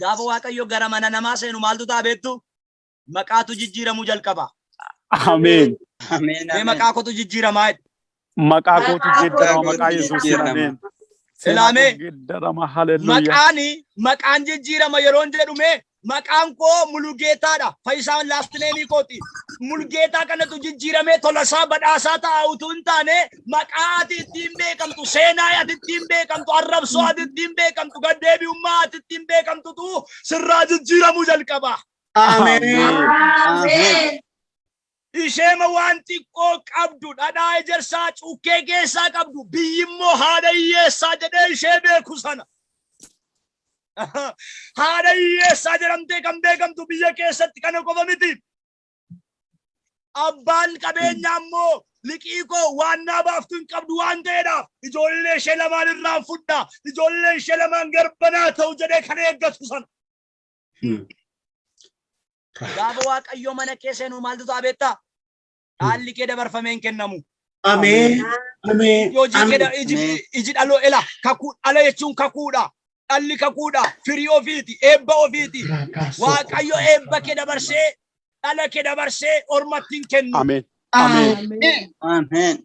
S1: gaafa Waaqayyo gara mana namaa seenu maaltu ta'a beektu? Maqaatu jijjiiramuu jalqaba.
S4: Amen.
S2: Amen.
S1: Mee maqaa kootu jijjiiramaa jedhe.
S4: Maqaa kootu jedhama maqaa Yesuus. Amen.
S1: Ilaame
S4: Jedhama. Hallelujah.
S1: maqaan jijjiirama yeroo jedhume maqaan koo Mulugeetaadha. Fayyisaan laastineemii kooti. Mulugeetaa kanatu jijjiiramee tolasaa badhaasaa ta'a utuu hin taane maqaa ati ittiin beekamtu, seenaa ati ittiin beekamtu, arrabsoo ati ittiin beekamtu, gaddeebi'ummaa ati ittiin beekamtutu sirraa jijjiiramuu jalqaba.
S5: Amen.
S2: Amen.
S1: Isheema waan xiqqoo qabdu dhadhaa ejersaa cuukkee keessaa qabdu biyyi immoo haadha hiyyeessaa jedhee ishee beeku sana. Haadha hiyyeessaa jedhamtee kan beekamtu biyya keessatti kana qofa miti. Abbaan qabeenyaa immoo liqii koo waan naa baaftu hin qabdu waan ta'eedhaaf ijoollee ishee lamaan irraan fudhaa, ijoollee ishee lamaan garbanaa ta'u jedhee kan eeggatu sana. Gaafa Waaqayyo mana kee seenu maaltu ta'a beektaa? Dhaalli kee dabarfamee hin kennamu.
S5: Amen. Amen.
S1: Yoo iji dhaloo ela kakuu dhala jechuun kakuudha. Dhalli kakuudha. Firii ofiiti. Eebba ofiiti. Waaqayyo eebba kee dabarsee dhala kee dabarsee ormatti hin kennu.
S4: Amen. Amen.
S2: Amen.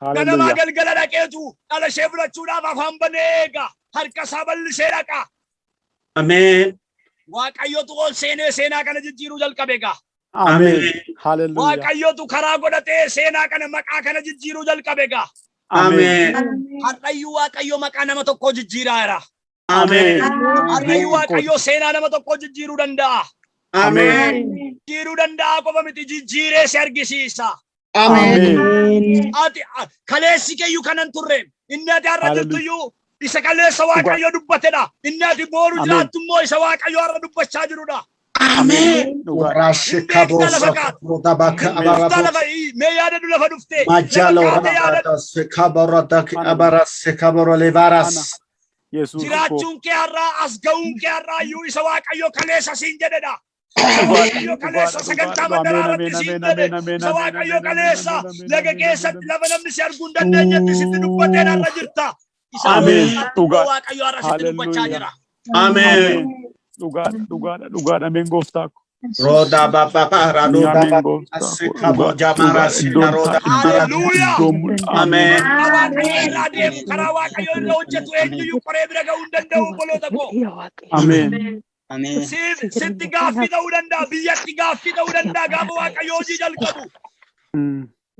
S1: Ganamaa
S4: Hallelujah.
S1: galgala dhaqeetu dhala ishee fudhachuudhaaf afaan banee eega. Harka isaa bal'isee dhaqa.
S5: Amen.
S1: Waaqayyotu ol seenee seenaa kana jijjiiruu jalqabe egaa.
S4: Amen. Hallelujah.
S1: Waaqayyotu karaa godhatee seenaa kana maqaa kana jijjiiruu jalqabe egaa.
S5: Amen.
S1: Har'ayyuu Waaqayyo maqaa nama tokkoo jijjiiraa jira.
S5: Amen.
S1: Har'ayyuu Waaqayyo seenaa nama tokkoo jijjiiruu danda'a.
S5: Amen.
S1: Jijjiiruu danda'a qofa miti jijjiiree si argisiisa.
S5: Amen.
S1: Ati kaleessi keeyyuu kanan turre inni ati har'a jirtuyyuu isa kaleessa Waaqayyo dubbatedha. Inni ati booru jiraattu immoo isa Waaqayyo har'a dubbachaa jirudha.
S5: Amen. Rashika bosa rodabaka abarabo.
S1: Mee yaadadu lafa dhufte.
S5: Majalo rabatas kabarodak abaras kabaro levaras.
S4: Yesuus.
S1: Jiraachuun kee har'aa as ga'uun kee har'aa iyyuu isa Waaqayyo kaleessa siin jedhedha. Isa Waaqayyo kaleessa sagantaa magaalaa irratti siin jedhe. Isa Waaqayyo kaleessa laga keessatti lafa namni si arguu hin dandeenyetti sitti dubbateen har'a jirta. Isa Waaqayyo har'a sitti dubbachaa jira.
S5: Amen.
S4: Dhugaadha. Ameen gooftaa ko.
S5: Roda baba rado baba asikabo jamara sina roda.
S1: Hallelujah.
S5: Amen.
S1: Waaqayyo irraa deemu karaa Waaqayyo irra hojjetu eenyuyyuu qoree bira ga'uu hin danda'u obboloota koo.
S4: Ameen.
S2: Amen.
S1: Sitti gaaffii ta'uu danda'a, biyyatti gaaffii ta'uu danda'a gaafa Waaqayyo hojii jalqabu.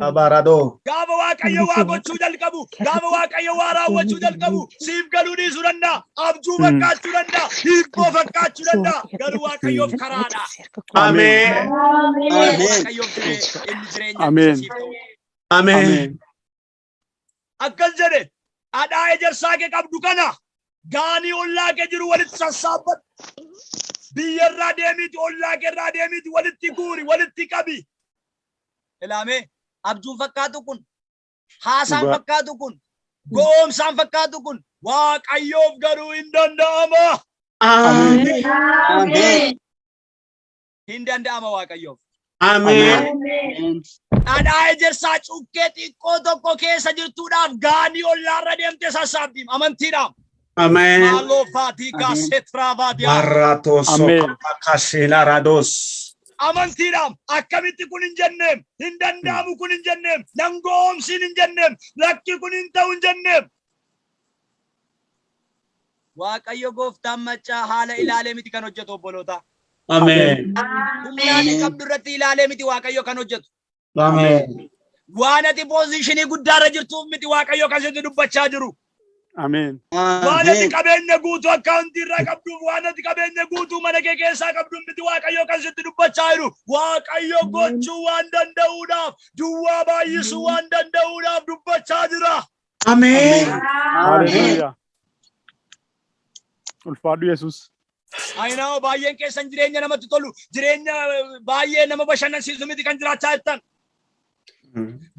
S5: Abarado.
S1: Gaafa Waaqayyo waa gochuu jalqabu, gaafa Waaqayyo waa raawwachuu jalqabu, siif galuu dhiisuu danda'a, abjuu fakkaachuu danda'a, hibboo fakkaachuu danda'a. Garuu Waaqayyoof karaadha.
S5: Amen.
S1: Waaqayyoof inni jireenya
S4: Amen.
S1: siif ta'u.
S5: Amen.
S1: Akkas jedhe, dhadhaa ejersaa kee qabdu kana gaanii ollaa kee jiru walitti sassaabbadhu. Biyya irraa deemiti, ollaa kee irraa deemiti, walitti guuri, walitti qabi. Ilaame abjuun fakkaatu kun, haasaan fakkaatu kun, goomsaan fakkaatu kun, Waaqayyoof garuu hin danda'ama.
S5: Amen.
S2: Amen.
S1: Hin danda'ama Waaqayyoof.
S5: Amen.
S2: Amen.
S1: Dhadhaa ejersaa cuqqee xiqqoo tokko keessa jirtuudhaaf gaanii ollaarra deemte sassaabdiim amantiidhaan.
S5: Amen.
S1: Maaloo faatiikaa
S2: Amen.
S1: seetiraabaadiyaa.
S5: Marato
S4: Amen.
S5: sokakashila rados.
S1: Amantiidhaan akkamitti kun hin jenneem, hin danda'amu kun hin jenneem, nan goomsin hin jenneem, lakki kun hin ta'u hin jenneem. Waaqayyo gooftaan maccaa haala ilaalee miti kan hojjetu obboloota.
S5: Amen.
S1: Humnaan qabdu irratti ilaalee miti Waaqayyo kan hojjetu.
S5: Amen.
S1: Waan ati poozishinii guddaarra jirtuuf miti Waaqayyo kan sitti dubbachaa jiru.
S4: Amen.
S1: Waan ati
S2: Amen.
S1: qabeenya guutuu akkaawuntii irraa qabduuf, waan ati qabeenya guutuu mana kee keessaa qabduuf miti Waaqayyo kan sitti dubbachaa jiru. Waaqayyo gochuu waan danda'uudhaaf, duwwaa baay'isuu waan danda'uudhaaf dubbachaa jira.
S5: Amen.
S4: Hallelujah. Ulfaadhu Yesus.
S1: Ayinaa baay'een keessan jireenya namatti tolu, jireenya baay'ee nama bashannansiisu miti kan jiraachaa jirtan.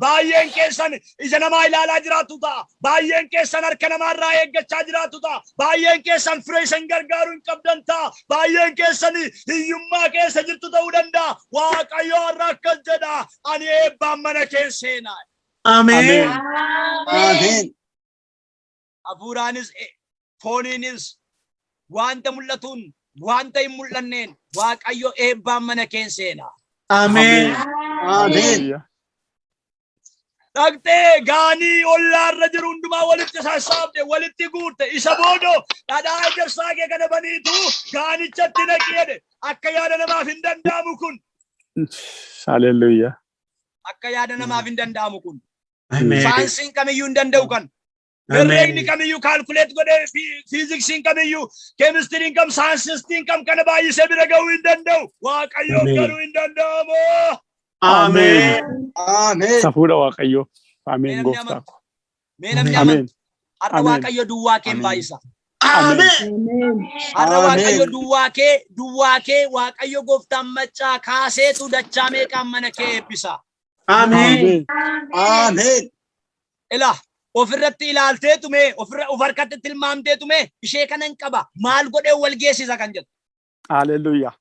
S1: Baay'een keessan ija namaa ilaalaa jiraatu ta'a. Baay'een keessan harka namaarraa eeggachaa jiraatu ta'a. Baay'een keessan firee isin gargaaruu hin qabdan ta'a. Baay'een keessan hiyyummaa keessa jirtu ta'uu danda'a. Waaqayyo har'a akkas jedha. Ani eebbaan mana kee seenaa.
S5: Amen.
S2: Amen.
S1: Hafuuraanis fooniinis wanta mul'atuun wanta hin mul'anneen Waaqayyo eebbaan mana kee seenaa.
S5: Amen.
S2: Amen.
S4: Hallelujah.
S1: Dhaqxee gaanii ollaarra jiru hundumaa walitti sassaabde, walitti guurte, isa boodoo dhadhaa ejersaa kee kana baniitu gaanichatti naqi jedhe. Akka yaada namaaf hin danda'amu kun.
S4: Hallelujah.
S1: Akka yaada namaaf hin danda'amu kun.
S5: Amen.
S1: Saayinsiin kamiyyuu hin danda'u kan.
S5: Amen.
S1: Herreegni kamiyyuu kaalkuleet godhee fiiziksiin kamiyyuu keemistiriin kam saayinsistiin kam kana baay'isee bira ga'uu hin danda'u. Waaqayyoon
S5: Amen.
S1: garuu hin danda'amu.
S5: Amen.
S2: Amen.
S4: Safuudha Waaqayyo. Amen
S1: Namni
S4: gooftaa
S1: amanu.
S4: ko.
S1: Mee namni
S4: Amen.
S1: amanu. Har'a
S4: Amen.
S1: Waaqayyo duwwaa kee
S2: Amen.
S1: baay'isa.
S5: Amen.
S1: Har'a
S2: Amen.
S1: Waaqayyo duwwaa kee Waaqayyo gooftaan maccaa kaaseetu dachaa meeqaan mana kee eebbisa.
S5: Amen.
S2: Amen.
S1: Ila ofirratti ilaalteetu mee of harkatti tilmaamteetu mee ishee kanan qaba maal godhee wal geessisa kan jedhu.
S4: Hallelujah.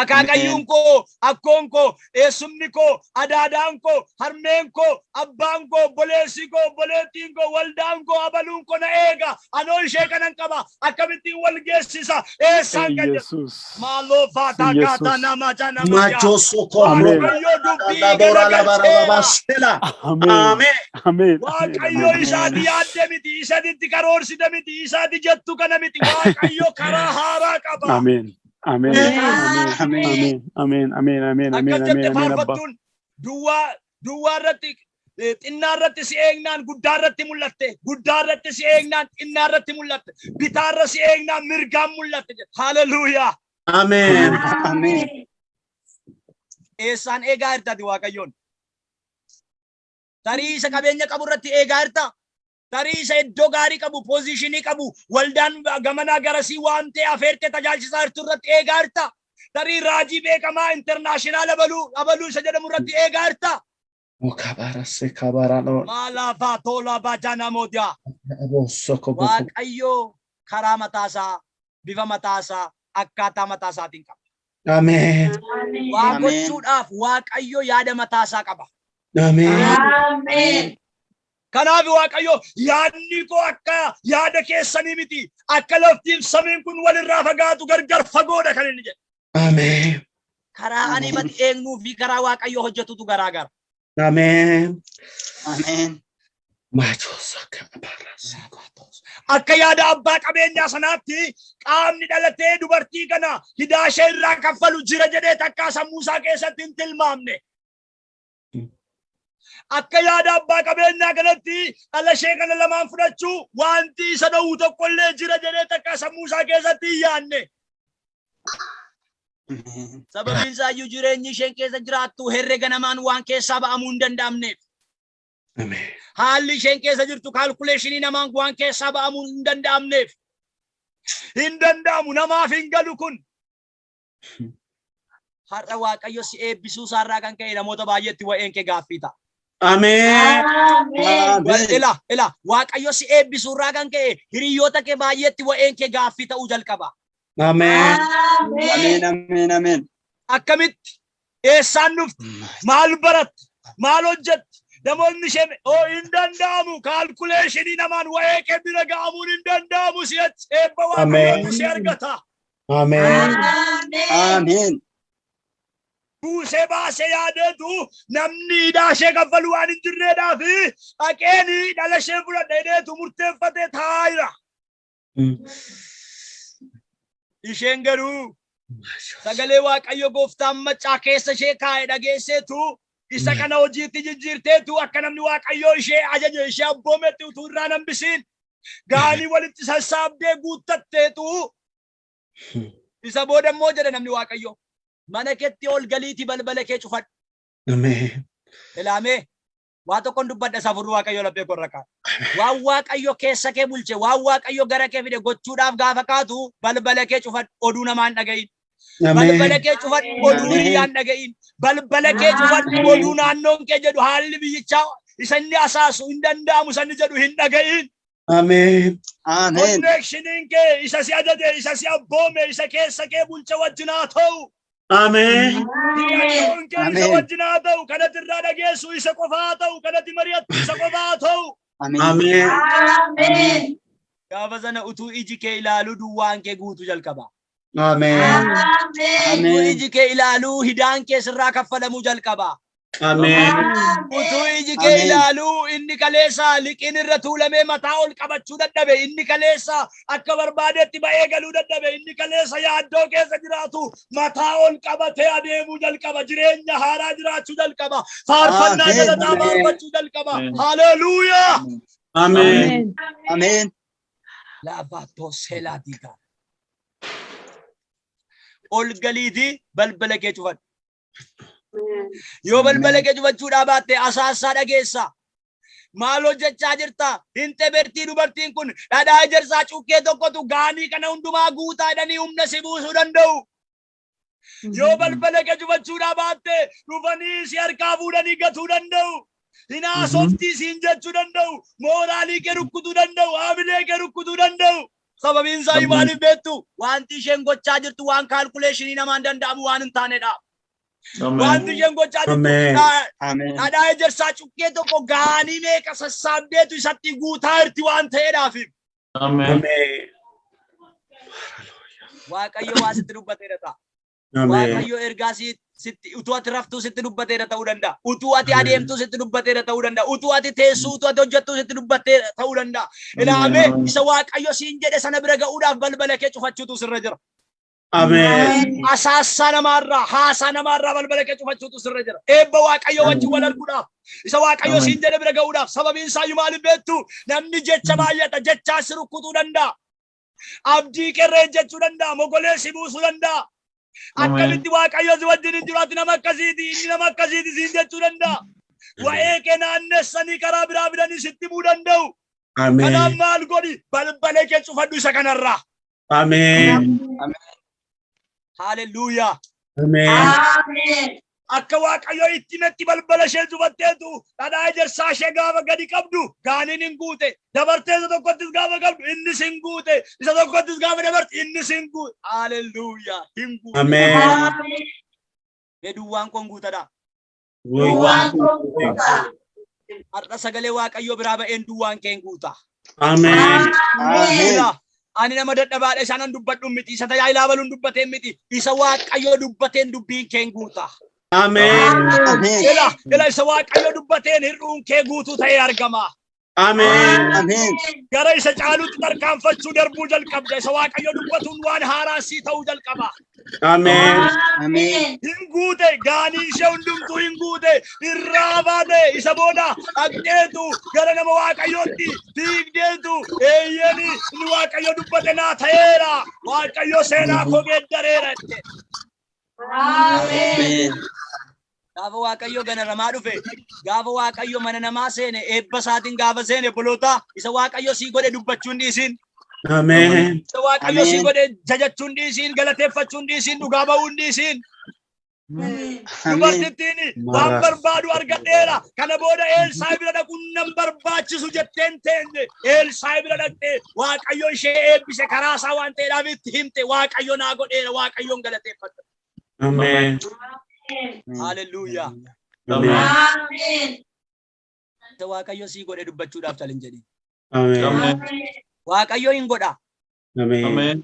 S1: Akaakayyuun koo, akkoon koo, eessumni koo, adaadaan koo, harmeen koo, abbaan koo, obboleessi koo, obboleettiin koo, waldaan koo, abaluun koo na eega. Anoo ishee kanan qaba akkamittiin wal geessisa. Eessaan kan jedhu.
S4: Yesus.
S1: Maaloo faataa
S4: Yesus.
S1: kaataa nama jana
S5: Macho soko
S4: Amen.
S1: Waaqayyo dubbii
S5: labora
S1: garagalcheera.
S5: labastela.
S4: Amen.
S5: Amen.
S4: Amen.
S1: Waaqayyo isaati yaadde miti, isatti karoorsite miti, isaati jettu kana miti. Waaqayyo karaa haaraa qaba.
S4: Amen. Amen. Amen. Amen. Amen. Amen. Amen. Amen.
S1: Akkas jette
S4: Amen. Amen. Abba.
S1: faarfattuun duwwaa irratti xinnaa irratti si eegnaan guddaa irratti mul'atte, guddaa irratti si eegnaan xinnaa irratti mul'atte, bitaa irra si eegnaan mirgaan mul'atte jedhe. Hallelujah.
S5: Amen.
S2: Amen.
S1: Eessaan eegaa jirtati Waaqayyoon? Tarii isa qabeenya qabu irratti eegaa jirta? Tarii isa iddoo gaarii qabu, poozishinii qabu, waldaan gamanaa garasii waan ta'e afeerte tajaajilaa jirtu irratti eegaa jirta? Tarii raajii beekamaa intarnaashinaal abaluu isa jedhamu irratti eegaa jirta?
S5: Mukabara se kabara lo.
S1: Maalafaa tola bajana mootiyaa.
S5: Soko boko.
S1: Waaqayyo karaa mataasaa, bifa mataasaa, akkaataa mataasaatiin qaba.
S5: Amen.
S1: Waa
S2: Amen.
S1: gochuudhaaf Waaqayyo yaada mataasaa qaba.
S5: Amen.
S1: Kanaaf Waaqayyo yaadni koo akka yaada keessanii miti. Akka laftiif samiin kun walirraa fagaatu gargar fagoodha kan inni jedhe.
S5: Amen.
S1: Karaa ani badi eegnuu fi karaa Waaqayyo hojjetutu garaagara.
S5: Amen.
S2: Amen.
S5: Macho saka bara sako.
S1: Akka yaada abbaa qabeenyaa sanaatti qaamni dhalatee dubartii kana hidaashee irraa kaffalu jira jedhee takkaa sammuusaa keessatti hin tilmaamne. Akka yaada abbaa qabeenyaa kanatti dhala ishee kana lamaan fudhachuu wanti isa dhowwu tokkollee jira jedhee takkaa sammuusaa keessatti hin yaanne. Sababiin isaayyuu jireenyi isheen keessa jiraattu herrega namaan waan keessaa ba'amuu hin danda'amneef.
S5: Amen.
S1: Haalli isheen keessa jirtu kaalkuleeshinii namaan waan keessaa ba'amuu hin danda'amneef. Hin danda'amu namaaf hin galu kun. Har'a Waaqayyo si eebbisuu isaarraa kan ka'e namoota baay'eetti wa'een kee gaaffii ta'a.
S5: Amen.
S2: Amen.
S1: Ila Waaqayyo si eebbisuurraa kan ka'e hiriyoota kee baay'eetti wa'een kee gaaffii ta'uu jalqaba.
S5: Amen.
S2: Amen. Amen. Amen.
S1: akkamit eessaan dhufti maal baratti maal hojjetti namoonni ishee hin danda'amu kaalkuleeshinii namaan wa'ee kee bira ga'amuun hin danda'amu si'achi eebba waaqayyoon si argata.
S5: Amen.
S2: Amen.
S1: Buusee baasee yaadeetu namni hidhaashee kaffalu waan hin jirreedhaa fi dhaqeeni dhala ishee fudhadheetu murteeffatee taa'ira. Isheen garuu sagalee waaqayyo gooftaan maccaa keessa ishee kaa'e dhageesseetu isa kana hojiitti jijjiirteetu akka namni waaqayyo ishee ajaje ishee abboometti utuu irraa hambisiin gaanii walitti sassaabdee guuttatteetu isa booda immoo jedha namni waaqayyo mana keetti ol galiitii balbala kee cufadhu.
S5: Amen.
S1: Ilaamee waa tokkoon dubbadha safurri waaqayyo laphee korra kaa'e. Waan waaqayyo keessa kee bulche waan waaqayyo gara kee fide gochuudhaaf gaafa kaatu balbala kee cufadhu oduu namaan dhaga'in. Balbala kee cufadhu oduu hiriyyaan dhaga'in. Balbala kee cufadhu oduu naannoon kee jedhu haalli biyyichaa isa inni asaasu hin danda'amu isa inni jedhu hin dhaga'in.
S5: Amen.
S2: Amen.
S1: Connectionin kee isa si ajaje isa si abboome isa keessa kee bulche wajjin haa ta'u.
S5: Amen.
S1: Isa wajjin haa ta'u kanatti irraa dhageessu isa qofa haa ta'u kanatti mari'attu isa qofa haa ta'u.
S5: Amen.
S1: Gaafa sana utuu iji kee ilaaluu duwwaan kee guutuu jalqaba.
S5: Amen.
S1: Utuu iji kee ilaaluu hidaan kee sirraa kaffalamuu jalqaba.
S5: Amen.
S1: Utuu iji kee ilaaluu inni kaleessa liqiin irra tuulamee mataa ol qabachuu dadhabe inni kaleessa akka barbaadetti ba'ee galuu dadhabe inni kaleessa yaaddoo keessa jiraatu mataa ol qabatee adeemuu jalqaba jireenya haaraa jiraachuu jalqaba faarfannaa galataa faarfachuu jalqaba. Haleluuyaa.
S5: Amen.
S2: Amen.
S1: Laabaatoo seelaatii ol galiitii balbala kee cufadhu. Yoo balbala kee cufachuudhaa baatte asaassaa dhageessa. Maal hojjechaa jirta? Hin xebertii dubartiin kun dhadhaa ejersaa cuqqee tokkotu gaanii kana hundumaa guutaa jedhanii humna si buusuu danda'u. Yoo balbala kee cufachuudhaa baatte dhufanii si harkaa fuudhanii gatuu danda'u. Hinaasoftii siin jechuu danda'u. Mooraalii kee rukkutuu danda'u. Haamilee kee rukkutuu danda'u. Sababiin isaa maaliif beektu? Wanti isheen gochaa jirtu waan kaalkuleeshinii namaan danda'amu waan hin taanedha. Wanti isheen gochaa jirtu dhadhaa ejersaa cuqqee tokko gaanii meeqa sassaabdeetu isatti guutaa jirti waan ta'eedhaaf. Waaqayyo waa sitti dubbateera ta'a. Waaqayyo ergaa sitti utuu ati raftuu sitti dubbateera ta'uu danda'a. Utuu ati adeemtuu sitti dubbateera ta'uu danda'a. Utuu ati teessuu utuu ati hojjettuu sitti dubbateera ta'uu danda'a. Ilaamee isa waaqayyo siin jedhe sana bira ga'uudhaaf balbala kee cufachuutu sirra jira.
S5: Amen.
S1: Asaasa namarraa haasaa namarraa balbala kee cufachuutu sirra jira. Eebba waaqayyo wajjin wal arguudhaaf isa waaqayyo siin jedhe bira ga'uudhaaf sababiin isaa maaliif beektu namni jecha baay'ata jechaa si rukkutuu danda'a. Abdii qerree jechuu danda'a mogolee si buusuu danda'a. Akkamitti waaqayyo si wajjin hin jiraatu nama akkasiiti inni nama akkasiiti siin jechuu danda'a. Wa'ee kee naannessanii karaa biraa fidanii sitti himuu danda'u. Kanaaf maal godhi balbala kee cufadhu isa kanarraa.
S5: Amen.
S1: Hallelujah.
S5: Amen.
S1: Akka waaqayyo itti metti balbala ishee cufatteetu dhadhaa ejersaa ishee gaafa gadi qabdu gaaniin hin guute dabartee isa tokkottis gaafa qabdu innis hin guute isa tokkottis gaafa dabarte innis hin guute. Hallelujah. Hin guute.
S5: Amen.
S1: Duwwaan kun guutadha.
S5: Duwwaan
S1: Har'a sagalee waaqayyo biraa ba'een duwwaan kee hin guuta.
S5: Amen.
S1: Ani nama dadhabaadha isaanan dubbadhu miti isa tajaajilaa baluun dubbateen miti isa waaqayyo dubbateen dubbiin kee hin guuta.
S5: Amen.
S1: Ila isa waaqayyo dubbateen hir'uun kee guutuu ta'ee argama.
S5: Amen.
S1: Gara isa caalutti tarkaanfachuu darbuu jalqabda isa waaqayyo dubbatuun waan haaraa sii ta'uu jalqaba.
S5: Amen.
S1: Hin guute gaanii ishee hundumtuu hin guute irraa baate isa booda dhaqxeetu gara nama waaqayyootti fiigdeetu eeyyeni inni waaqayyo dubbate naa ta'eera waaqayyo seenaa koo geeddareera jette.
S2: Amen.
S1: Gaafa waaqayyo gana namaa dhufe gaafa waaqayyo mana namaa seene eebba isaatiin gaafa seene boloota isa waaqayyo sii godhe dubbachuun dhiisin.
S5: Amen.
S1: Isa waaqayyo sii godhe jajachuun dhiisin galateeffachuun dhiisin dhugaa ba'uun dhiisin. Dubartittiin waan barbaadu argadheera kana booda Elsaa'i bira dhaquun nan barbaachisu jetteen teenye Elsaa'i bira dhaqxee waaqayyo ishee eebbise karaa isaa waan ta'eedhaaf itti himte waaqayyo naa godheera waaqayyoon galateeffadha.
S4: Amen.
S1: Hallelujah.
S4: Amen.
S1: Waaqayyo si godhe dubbachuudhaaf challenge jedhi.
S4: Amen.
S3: Amen.
S1: Waaqayyo hin godha.
S4: Amen.
S3: Amen.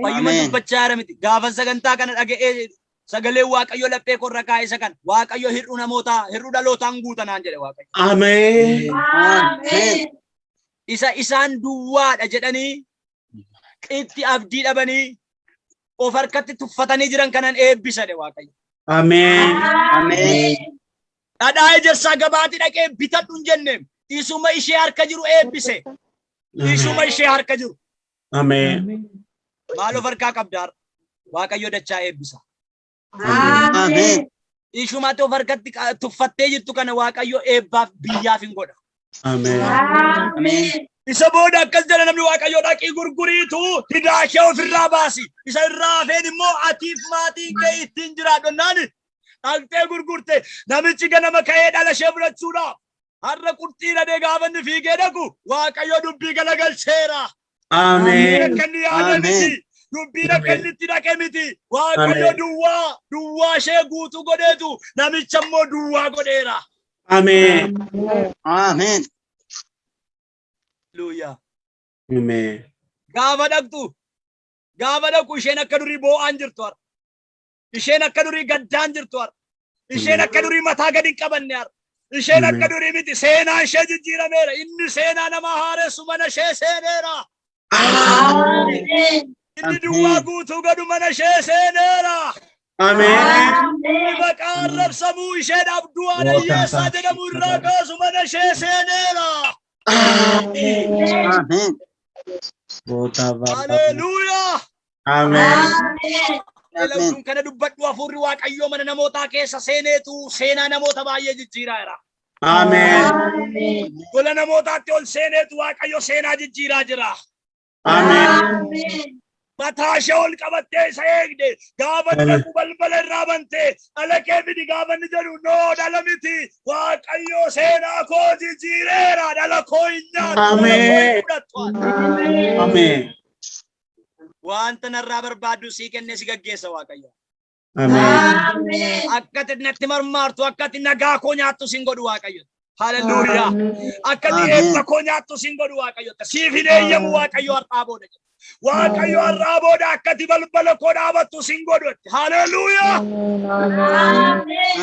S1: Fayyuma dubbachaa jira miti. Gaafa sagantaa kana dhaga'ee sagalee Waaqayyo laphee korra kaa'e isa kan Waaqayyo hir'uu namootaa hir'uu dhalootaan guutanaan jedhe Waaqayyo.
S4: Amen.
S2: Amen.
S1: Isa isaan duwwaadha jedhanii itti abdii dhabanii of harkatti tuffatanii jiran kanan eebbisadhe Waaqayyo.
S4: Amen.
S2: Amen.
S1: Dhadhaa ejersaa gabaatti dhaqee bitadhu hin jenne isuma ishee harka jiru eebbise. Isuma ishee harka jiru.
S4: Amen.
S1: Maal of harkaa qabdaar Waaqayyo dachaa eebbisa.
S2: Amen.
S1: Ishumatti of harkatti tuffattee jirtu kana Waaqayyo eebbaaf biyyaaf hin godha.
S4: Amen.
S2: Amen.
S1: Isa booda akkas jedha namni Waaqayyo dhaqii gurguriitu hidaa kee ofirraa baasi. Isa irraa hafeen immoo atiif maatiin kee ittiin jiraadhonnaan dhaqxee gurgurte namichi ganama ka'ee dhala ishee fudhachuudhaaf har'a qurxii dhadhee gaafa inni fiigee dhaqu Waaqayyo dubbii galagalcheera.
S4: Amen.
S1: Akka inni yaada miti. Dubbiin akka inni itti dhaqe miti. Waaqayyo duwwaa ishee guutuu godheetu namicha immoo duwwaa godheera.
S4: Amen.
S2: Amen.
S1: Hallelujah.
S4: Amen.
S1: Gaafa dhaqu isheen akka durii boo'aan jirtu har'a. Isheen akka durii gaddaan jirtu har'a. Isheen akka durii mataa gadi hin qabanne har'a. Isheen akka durii miti seenaa ishee jijjiirameera. Inni seenaa nama haaressu mana ishee seeneera. Inni duwwaa guutuu gadu mana ishee seeneera.
S4: Amen.
S1: Maqaa arrabsamuu isheen du'aa hiyyeessaa jedhamu irraa kaasu mana ishee seeneera.
S2: Amen.
S1: Hallelujah.
S4: Amen.
S1: Elawun kana dubbadhu hafuurri Waaqayyoo mana namootaa keessa seeneetu seenaa namoota baay'ee jijjiiraa jira.
S4: Amen.
S1: Gola namootaatti ol seeneetu Waaqayyo seenaa jijjiiraa jira.
S4: Amen.
S1: Mataa ishee ol qabattee isa eegde gaafa dhaqu balbala irraa bantee dhala kee fidi gaafa inni jedhu noo dhala miti Waaqayyo seenaa koo jijjiireera dhala koo hin nyaatu.
S4: Amen.
S1: Wanta narraa barbaaddu sii kennee si gaggeessa Waaqayyo.
S4: Amen.
S1: Akkati natti marmaartu akkati nagaa koo nyaattu sin godhu Waaqayyo. Hallelujah. Akkati eebba koo nyaattu sin godhu Waaqayyo. Siif hin eeyyamu Waaqayyo har'aa booda. Waaqayyo har'aa booda akkati balbala koo dhaabattu sin godhu. Hallelujah.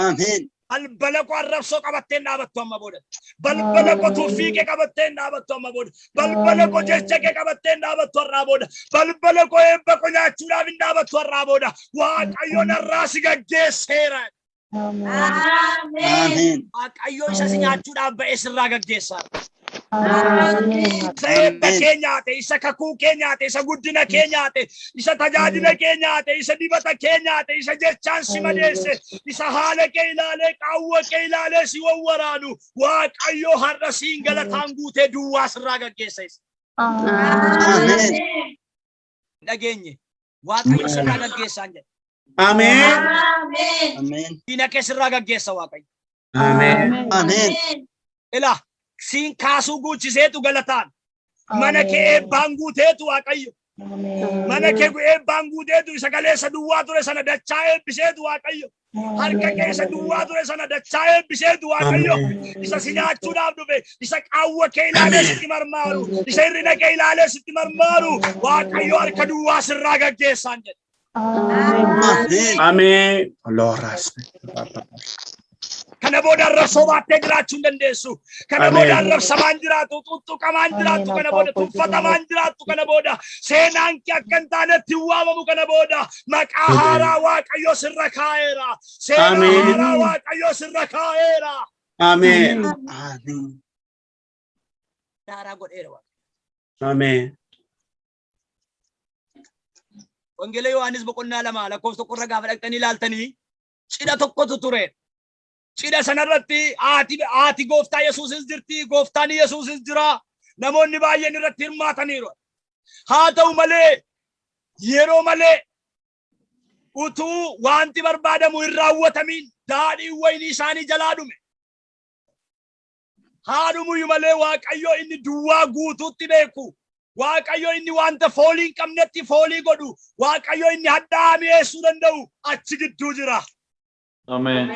S2: Amen.
S1: Balbala koo arrabsoo qabattee dhaabattu amma booda. Balbala koo tuffii kee qabattee dhaabattu amma booda. Balbala koo jecha kee qabattee dhaabattu har'aa booda. Balbala koo eebba koo nyaachuudhaaf hin dhaabattu har'aa booda. Waaqayyo narraa si gaggeesseera.
S2: Amen.
S1: Waaqayyo isa si nyaachuudhaaf ba'ee sirraa gaggeessaa. Isa eebba kee nyaate, isa kakuu kee nyaate, isa guddina kee nyaate, isa tajaajila kee nyaate, isa dibata kee nyaate, isa jechaan si madeesse, isa haala kee ilaalee qaawwa kee ilaalee si wawwaraanu Waaqayyo har'a siin galataan guutee duwwaa sirraa gaggeessa.
S2: Amen.
S1: Dhageenye Waaqayyo sirraa gaggeessaan jedhe.
S4: Amen.
S2: Amen.
S1: Diina kee sirraa gaggeessa Waaqayyo.
S4: Amen.
S2: Amen.
S1: Ilaa siin kaasuu guuchiseetu galataan. Mana kee eebbaan guuteetu Waaqayyo. Mana kee eebbaan guuteetu isa galeessa duwwaa ture sana dachaa eebbiseetu Waaqayyo. Harka kee isa duwwaa ture sana dachaa eebbiseetu Waaqayyo. Isa si nyaachuudhaaf dhufe, isa qaawwa kee ilaalee sitti marmaaru, isa hirrina kee ilaalee sitti marmaaru Waaqayyo harka duwwaa sirraa gaggeessaan jedhe.
S4: Amen. Lord,
S1: Kana booda arrabsoo baattee jiraachuu hin dandeessu. Kana booda arrabsamaan jiraatu, tuttuqamaan jiraatu, kana booda tuffatamaan jiraatu, kana booda seenaan kee akka hin taanetti waamamu, kana booda maqaa haaraa Waaqayyo sirra kaa'eera. Seenaa haaraa Waaqayyo sirra kaa'eera.
S4: Amen.
S2: Amen.
S1: Haaraa godheera.
S4: Amen.
S1: Wangeela Yohaannis boqonnaa 2 lakkoofsa 1 gaafa dhaqxanii ilaaltanii cidha tokkotu ture. Cidha sanarratti haati gooftaa Yesuusis jirti, gooftaan Yesuusis jira. Namoonni baay'een irratti hirmaataniiru. Haa ta'u malee yeroo malee utuu wanti barbaadamu hin raawwatamin daadhiin wayinii isaanii jalaa dhume. Haa dhumu malee Waaqayyo inni duwwaa guutuutti beeku Waaqayyo inni wanta fooliin qabnetti foolii godhu. Waaqayyo inni haddaa mi'eessuu danda'u achi gidduu jira.
S3: Amen.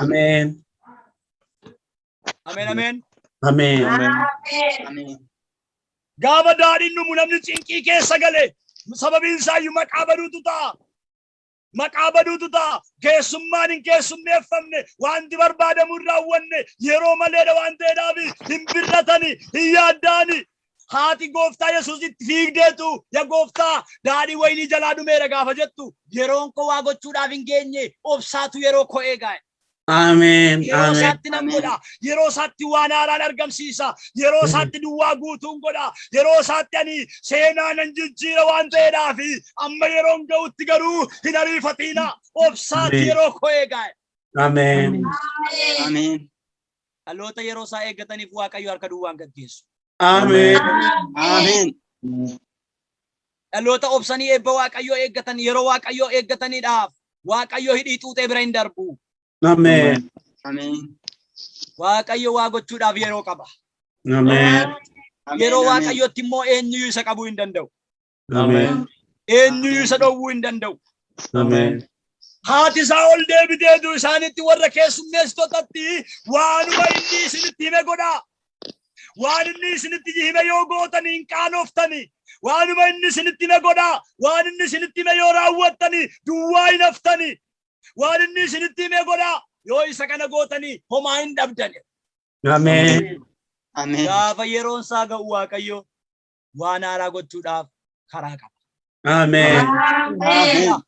S5: Amen.
S1: Amen, amen.
S5: Amen.
S2: Amen.
S1: Gaafa daadhiin dhumu namni cinqii keessa gale sababiin isaayyuu maqaa baduutu ta'a. Maqaa baduutu ta'a. Keessummaan hin keessummeeffamne wanti barbaadamu hin raawwanne yeroo maleedha waan ta'eedhaaf hin birratani hin yaaddaani. Haati gooftaa Yesuusitti fiigdeetu yaa gooftaa daadhii waynii jalaa dhumeera gaafa jettu yeroon koo waa gochuudhaaf hin geenye obsaatu yeroo koo eegaa.
S5: Amen.
S1: Yeroo
S5: Amen.
S1: isaatti nan godha. Yeroo isaatti waan haaraan argamsiisa. Yeroo isaatti duwwaa guutuun godha. Yeroo isaatti ani seenaa nan jijjiira waan ta'eedhaaf amma yeroon ga'utti garuu hin ariifatiina. Obsaatti
S5: Amen.
S1: yeroo koo eegaa.
S5: Amen.
S2: Amen.
S1: Dhaloota yeroo isaa eeggataniif Waaqayyo harka duwwaan gaggeessu.
S5: Amen.
S2: Amen.
S1: Dhaloota obsanii eebba Waaqayyoo eeggatan yeroo Waaqayyoo eeggataniidhaaf Waaqayyo hidhii xuuxee bira hin darbu.
S5: Amen.
S2: Amen.
S1: Waaqayyo waa gochuudhaaf yeroo qaba.
S5: Amen.
S1: Yeroo Waaqayyootti immoo eenyuyyuu isa qabuu hin danda'u.
S5: Amen.
S1: Eenyuyyuu isa dhowwuu hin danda'u.
S5: Amen.
S1: Haati isaa ol deebiteetu isaanitti warra keessummeessitootatti waanuma inni isinitti hime godhaa. Waan inni isinitti hime yoo gootanii hin qaanoftani. Waanuma inni isinitti hime godhaa. Waan inni isinitti hime yoo raawwattani duwwaa hin haftani. Waan inni isinitti hime godhaa. Yoo isa kana gootanii homaa hin dhabdani.
S5: Amen.
S2: Amen.
S1: Gaafa yeroon isaa ga'u Waaqayyo waan haaraa gochuudhaaf karaa qaba.
S5: Amen.
S2: Amen.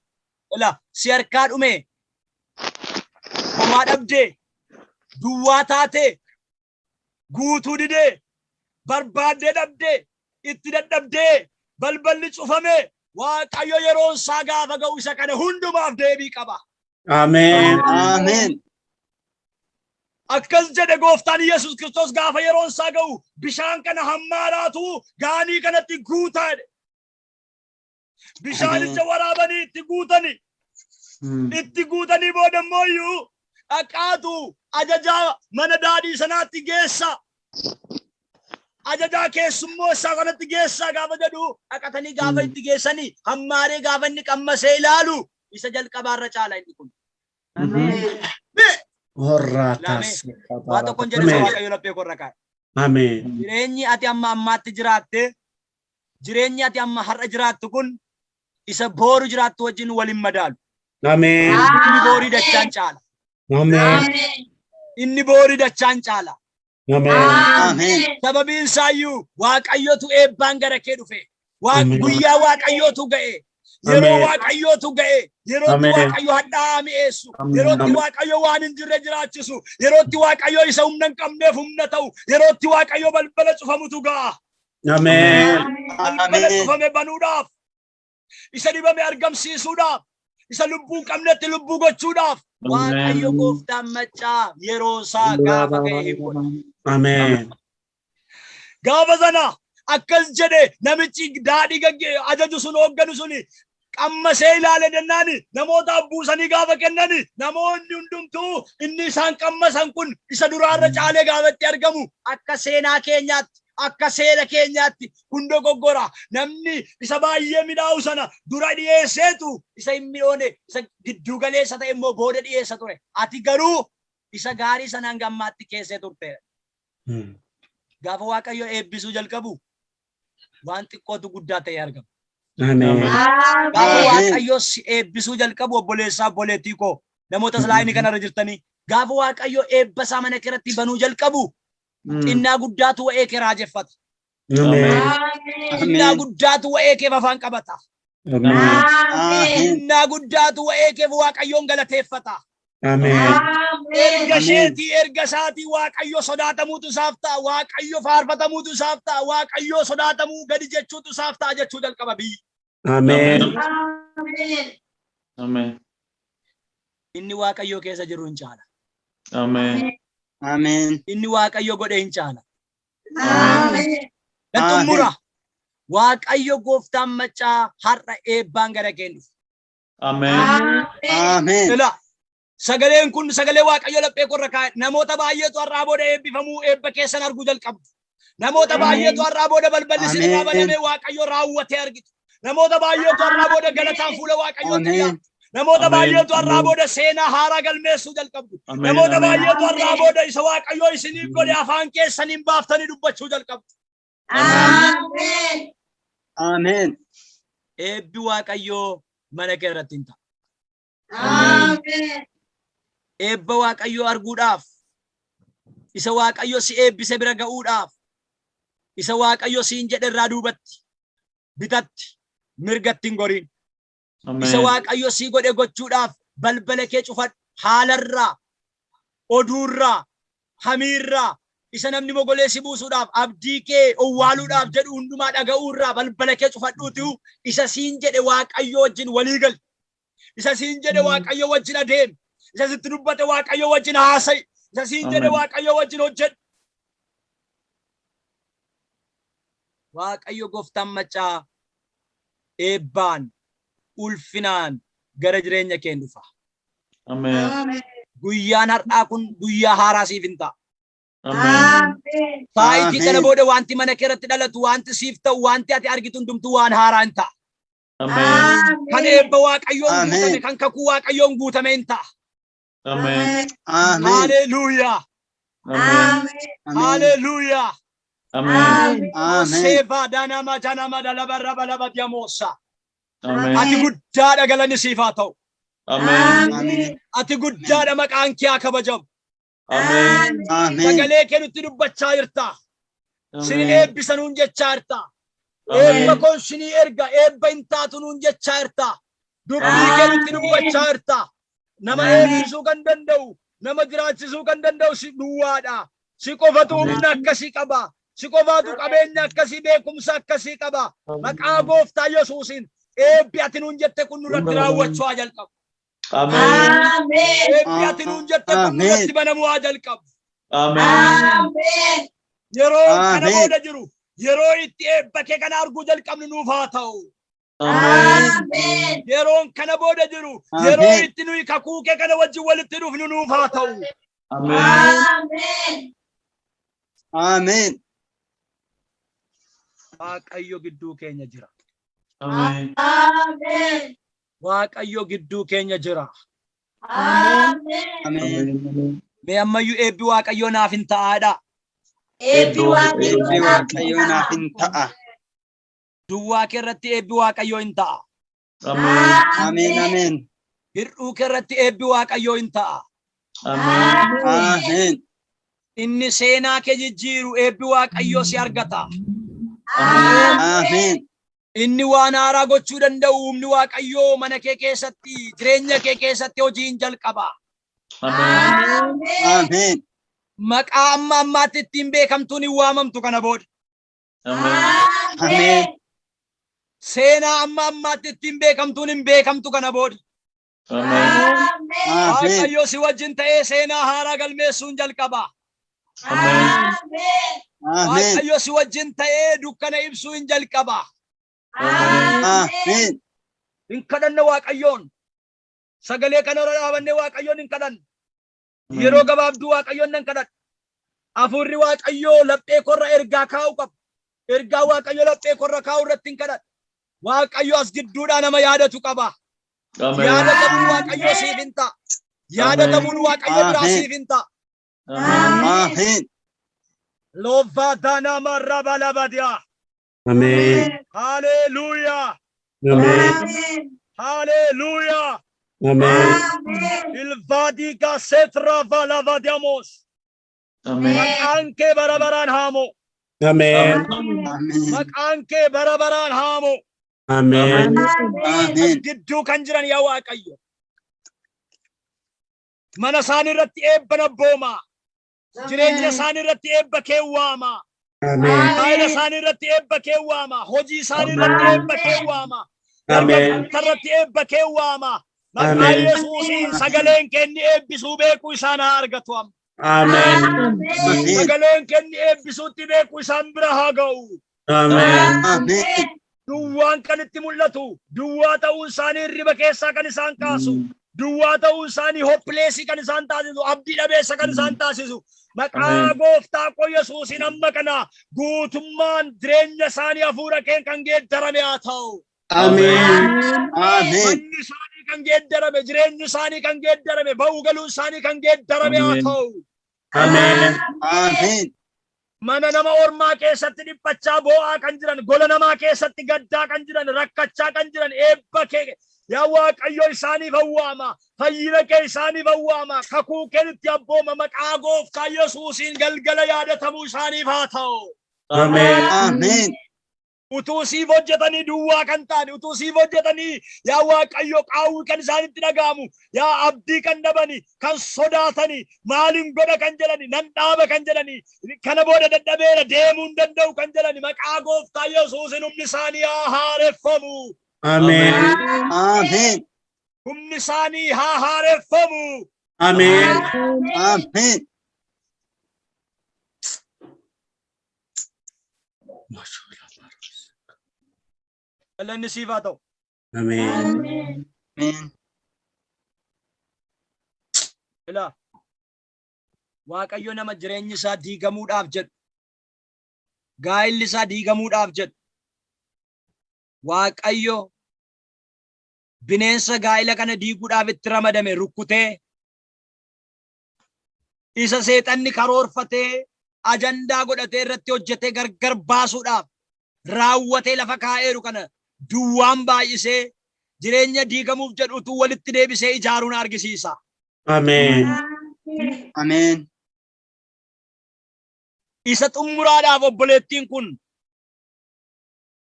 S1: Ola si harkaa dhume homaa dhabdee duwwaa taatee guutuu didee barbaaddee dhabdee itti dadhabdee balballi cufame Waaqayyo yeroon isaa gaafa ga'u isa kana hundumaaf deebii qaba.
S5: Amen.
S2: Amen.
S1: Akkas jedhe gooftaan Yesuus Kiristoos gaafa yeroon isaa ga'u bishaan kana hammaaraatu gaanii kanatti guutaa. Bishaanicha waraabanii itti guutanii. Itti guutanii boodammoo dhaqaatu ajajaa mana daadhii sanaatti geessa. Ajajaa keessummoo isaa kanatti geessaa gaafa jedhu dhaqatanii gaafa itti geessanii hammaaree gaafa inni qammasee ilaalu isa jalqabaarra caala inni kun. Waa tokkoon jedhe Waaqayyo laphee korra kaa'e.
S5: Amen.
S1: Jireenyi ati amma ammaatti jiraatte jireenyi ati amma har'a jiraattu kun isa booru jiraattu wajjin waliin madaalu.
S5: Amen.
S1: Inni boorii dachaan caala.
S5: Amen.
S1: Inni boorii dachaan caala.
S5: Amen.
S2: Amen.
S1: Sababiin isaayyuu Waaqayyootu eebbaan gara kee dhufe. Guyyaa Waaqayyootu ga'e. Yeroo Waaqayyootu ga'e. Yerootti Waaqayyo hadhaa mi'eessu. Yerootti Waaqayyo waan hin jirre jiraachisu. Yerootti Waaqayyo isa humna hin qabneef humna ta'u. Yerootti Waaqayyo balbala cufamutu ga'a.
S5: Amen.
S1: Balbala cufame banuudhaaf. Isa dibame argamsiisuudhaaf. Isa lubbuu hin qabnetti lubbuu gochuudhaaf. Waaqayyo gooftaan maccaa yeroo isaa gaafa ga'e hin godha.
S5: Amen.
S1: Gaafa sana akkas jedhe namichi daadhii ajaju sun hoogganu suni qammasee ilaale jennaani namootaaf buusanii gaafa kennani namoonni hundumtuu inni isaan qammasan kun isa duraarra caalee gaafatti argamu akka seenaa keenyaatti akka seera keenyaatti kun dogoggora namni isa baay'ee midhaa'u sana dura dhiyeesseetu isa hin mi'oone isa gidduu galeessa ta'e immoo booda dhiyeessa ture ati garuu isa gaarii sanaan gammaatti keessee turte. Gaafa Waaqayyo eebbisuu jalqabu waan xiqqootu guddaa ta'e argama.
S5: Amen.
S1: Gaafa Waaqayyo si eebbisuu jalqabu obboleessaa obboleettii koo namoota islaayinii kanarra jirtanii gaafa Waaqayyo eebba isaa mana keetti banuu jalqabu xinnaa guddaatu wa'ee kee raajeffata. Xinnaa guddaatu wa'ee keef afaan qabata. Xinnaa guddaatu wa'ee keef Waaqayyoon galateeffata. Erga isheetii erga isaatii Waaqayyo sodaatamuutu isaaf ta'a. Waaqayyo faarfatamuutu isaaf ta'a. Waaqayyo sodaatamuu gadi jechuutu isaaf ta'a jechuu jalqaba biyyi.
S5: Amen.
S3: Amen.
S1: Inni Waaqayyo keessa jiru hin caala.
S3: Amen.
S2: Amen.
S1: Inni Waaqayyo godhe hin caala.
S2: Amen.
S1: Xumura Waaqayyo gooftaan maccaa har'a eebbaan gara kee dhufe.
S3: Amen.
S2: Amen.
S1: Sagaleen kun sagalee Waaqayyo laphee korra kaa'e namoota baay'eetu har'aa booda eebbifamuu eebba keessan arguu jalqabdu. namoota baay'eetu har'aa booda balballi isinirraa banamee Waaqayyo raawwatee argitu. Namoota baay'eetu har'aa booda galataan fuula Waaqayyootti dhiyaatu. Namoota baay'eetu har'aa booda seenaa haaraa galmeessuu jalqabdu. Namoota baay'eetu har'aa booda isa Waaqayyo isiniif godhe afaan keessaniin baaftanii dubbachuu jalqabdu.
S2: Amen. Amen.
S1: Eebbi Waaqayyo mana kee irratti hin ta'a.
S2: Amen.
S1: Eebba Waaqayyo arguudhaaf, isa Waaqayyo si eebbise bira ga'uudhaaf, isa Waaqayyo siin jedhe irraa duubatti, bitatti, mirgatti hin goriin. Isa Waaqayyo si godhe gochuudhaaf balbala kee cufadhu. Haalarraa, oduurraa, hamiirraa, isa namni mogolee si buusuudhaaf, abdii kee owwaaluudhaaf jedhu hundumaa dhaga'uurraa balbala kee cufadhuutu isa siin jedhe Waaqayyo wajjin walii gali. Isa siin jedhe Waaqayyo wajjin adeemi. Isa sitti dubbate Waaqayyo wajjin haasa'i. Isa siin jedhe Waaqayyo wajjin hojjedhu. Waaqayyo gooftaan maccaa eebbaan ulfinaan gara jireenya kee dhufa.
S3: Amen.
S1: Guyyaan har'aa kun guyyaa haaraa siif hin ta'a.
S3: Amen.
S1: Faayitii kana booda wanti mana kee irratti dhalatu, wanti siif ta'u, wanti ati argitu hundumtuu waan haaraa hin ta'a.
S3: Amen.
S1: Kan eebba Waaqayyoon guutame, kan kakuu Waaqayyoon guutame hin ta'a.
S3: Amen.
S2: Amen.
S1: Hallelujah.
S3: Amen.
S1: Hallelujah.
S3: Amen.
S2: Amen.
S1: Seva danama janama dalabarra balaba diamosa.
S3: Amen.
S1: Ati guddaadha galanni siif haa ta'u.
S3: Amen.
S2: Amen.
S1: Ati guddaadha maqaan kee haa kabajamu.
S3: Amen.
S2: Amen.
S1: Sagalee kee nutti dubbachaa jirta. Sini eebbisa nuun jechaa jirta.
S3: Amen.
S1: Eebba koon sinii erga, eebba hin taatu nuun jechaa jirta. Dubbii kee nutti dubbachaa jirta. Nama eebbisuu kan danda'u, nama jiraachisuu kan danda'u si duwwaadha. Si qofatu humna akkasii qaba. Si qofaatu qabeenya akkasii, beekumsa akkasii qaba. Maqaa gooftaa Yesuusiin eebbi ati nuun jette kun nurratti raawwachuu haa jalqabu.
S3: Amen.
S1: Eebbi ati nuun jette kun nurratti banamuu haa jalqabu.
S3: Amen.
S1: Yeroo kana booda jiru, yeroo itti eebba kee kana arguu jalqabnu nuuf haa ta'u.
S3: Amen.
S1: Yeroon kana booda jiru, yeroo itti nuyi kakuu kee kana wajjin walitti dhufnu nuuf haa ta'u.
S3: Amen.
S2: Amen.
S1: Waaqayyo gidduu keenya jira.
S3: Amen.
S1: Waaqayyo gidduu keenya jira.
S2: Amen.
S1: Mee ammayyuu eebbi Waaqayyo naaf hin ta'aadha.
S2: Eebbi Waaqayyo naaf hin ta'a.
S1: Duwwaa kee irratti eebbi Waaqayyo hin ta'a.
S3: Amen.
S2: Amen. Amen.
S1: Hir'uu kee irratti eebbi Waaqayyo hin ta'a.
S3: Amen.
S2: Amen.
S1: Inni seenaa kee jijjiiru eebbi Waaqayyo si argata.
S2: Amen.
S1: Inni waan haaraa gochuu danda'u humni Waaqayyo mana kee keessatti, jireenya kee keessatti hojiin jalqaba.
S3: Amen.
S2: Amen.
S1: Maqaa amma ammaatti ittiin beekamtuun hin waamamtu kana booda.
S3: Amen.
S2: Amen.
S1: Seenaa amma ammaatti ittiin beekamtuun hin beekamtu kana booda.
S3: Amen.
S1: Waaqayyo si wajjin ta'ee seenaa haaraa galmeessuun jalqaba.
S3: Amen.
S1: Waaqayyo si wajjin ta'ee dukkana ibsuu hin jalqaba.
S2: Amen.
S1: Hin kadhanna Waaqayyoon. Sagalee kana irra dhaabannee Waaqayyoon hin kadhanna. Yeroo gabaabduu Waaqayyoon nan kadhadha. Hafuurri Waaqayyoo laphee korra ergaa kaa'u qaba. Ergaa Waaqayyo laphee korra kaa'u irratti hin kadhadha. Waaqayyo as gidduudhaa nama yaadatu qaba. Yaada qabuun Waaqayyo siif hin ta'a. Yaada qabuun Waaqayyo biraa siif hin ta'a.
S2: Amen.
S1: Lovadana marraba labadia.
S5: Amen.
S1: Hallelujah.
S5: Amen.
S1: Hallelujah.
S5: Amen.
S1: Il vadi gasetra valavadiamos.
S3: Amen.
S1: Anke barabaran hamo.
S5: Amen.
S2: Amen.
S1: Anke barabaran hamo.
S5: Amen.
S2: Amen.
S1: Gidduu kan jiran yaa Waaqayyo. Mana isaanii irratti eebba nabbooma. Jireenya isaanii irratti eebba kee waama.
S5: Amen.
S1: Faayida isaanii irratti eebba kee waama. Hojii isaanii irratti eebba kee waama.
S5: Amen.
S1: Irratti eebba kee waama. Maqaa Yesuusiin sagaleen kenni eebbisuu beekuu isaan haa argatu amma.
S5: Amen.
S1: Sagaleen kenni eebbisuutti beekuu isaan bira haa ga'u.
S5: Amen.
S2: Amen.
S1: Duwwaan kan itti mul'atu, duwwaa ta'uun isaanii hirriba keessaa kan isaan kaasu, duwwaa ta'uu isaanii hoppileesii kan isaan taasisu, abdii dhabeessa kan isaan taasisu. Maqaa gooftaa koo Yesuusiin amma kana guutummaan jireenya isaanii hafuura keen kan geeddarame haa ta'u.
S5: Amen.
S2: Amen.
S1: Manni isaanii kan geeddarame, jireenyi isaanii kan geeddarame, ba'uu galuu isaanii kan geeddarame haa ta'u.
S5: Amen.
S2: Amen.
S1: Mana nama ormaa keessatti dhiphachaa boo'aa kan jiran, gola namaa keessatti gaddaa kan jiran, rakkachaa kan jiran, eebba kee yaa Waaqayyo isaaniif hawwaama, fayyina kee isaaniif hawwaama, kakuu keetti abbooma. Maqaa gooftaa Yesuusiin galgala yaadatamuu isaaniif haa ta'u.
S5: Amen.
S2: Amen.
S1: Utuu siif hojjetanii duwwaa kan taane, utuu siif hojjetanii yaa Waaqayyo qaawwi kan isaanitti dhaga'amu, yaa abdii kan dhabani, kan sodaatanii, maalin godha kan jedhani, nan dhaaba kan jedhani, kana booda dadhabeera deemuu hin danda'u kan jedhani, maqaa gooftaa Yesuusiin humni isaanii haa haareffamu.
S5: Amen.
S2: Amen.
S1: Humni isaanii haa haareffamu.
S5: Amen.
S2: Amen.
S1: Galanni siif haa ta'u.
S5: Amen.
S2: Amen.
S1: Ilaa Waaqayyo nama jireenyi isaa diigamuudhaaf jedhu, gaa'illi isaa diigamuudhaaf jedhu, Waaqayyo bineensa gaa'ila kana diiguudhaaf itti ramadame rukkutee, isa seexanni karoorfatee ajandaa godhatee irratti hojjetee gargar baasuudhaaf raawwatee lafa kaa'eeru kana duwwaan baay'isee jireenya diigamuuf jedhu utuu walitti deebisee ijaaruun argisiisa.
S5: Amen.
S2: Amen.
S1: Isa xummuraadhaaf obboleettiin kun,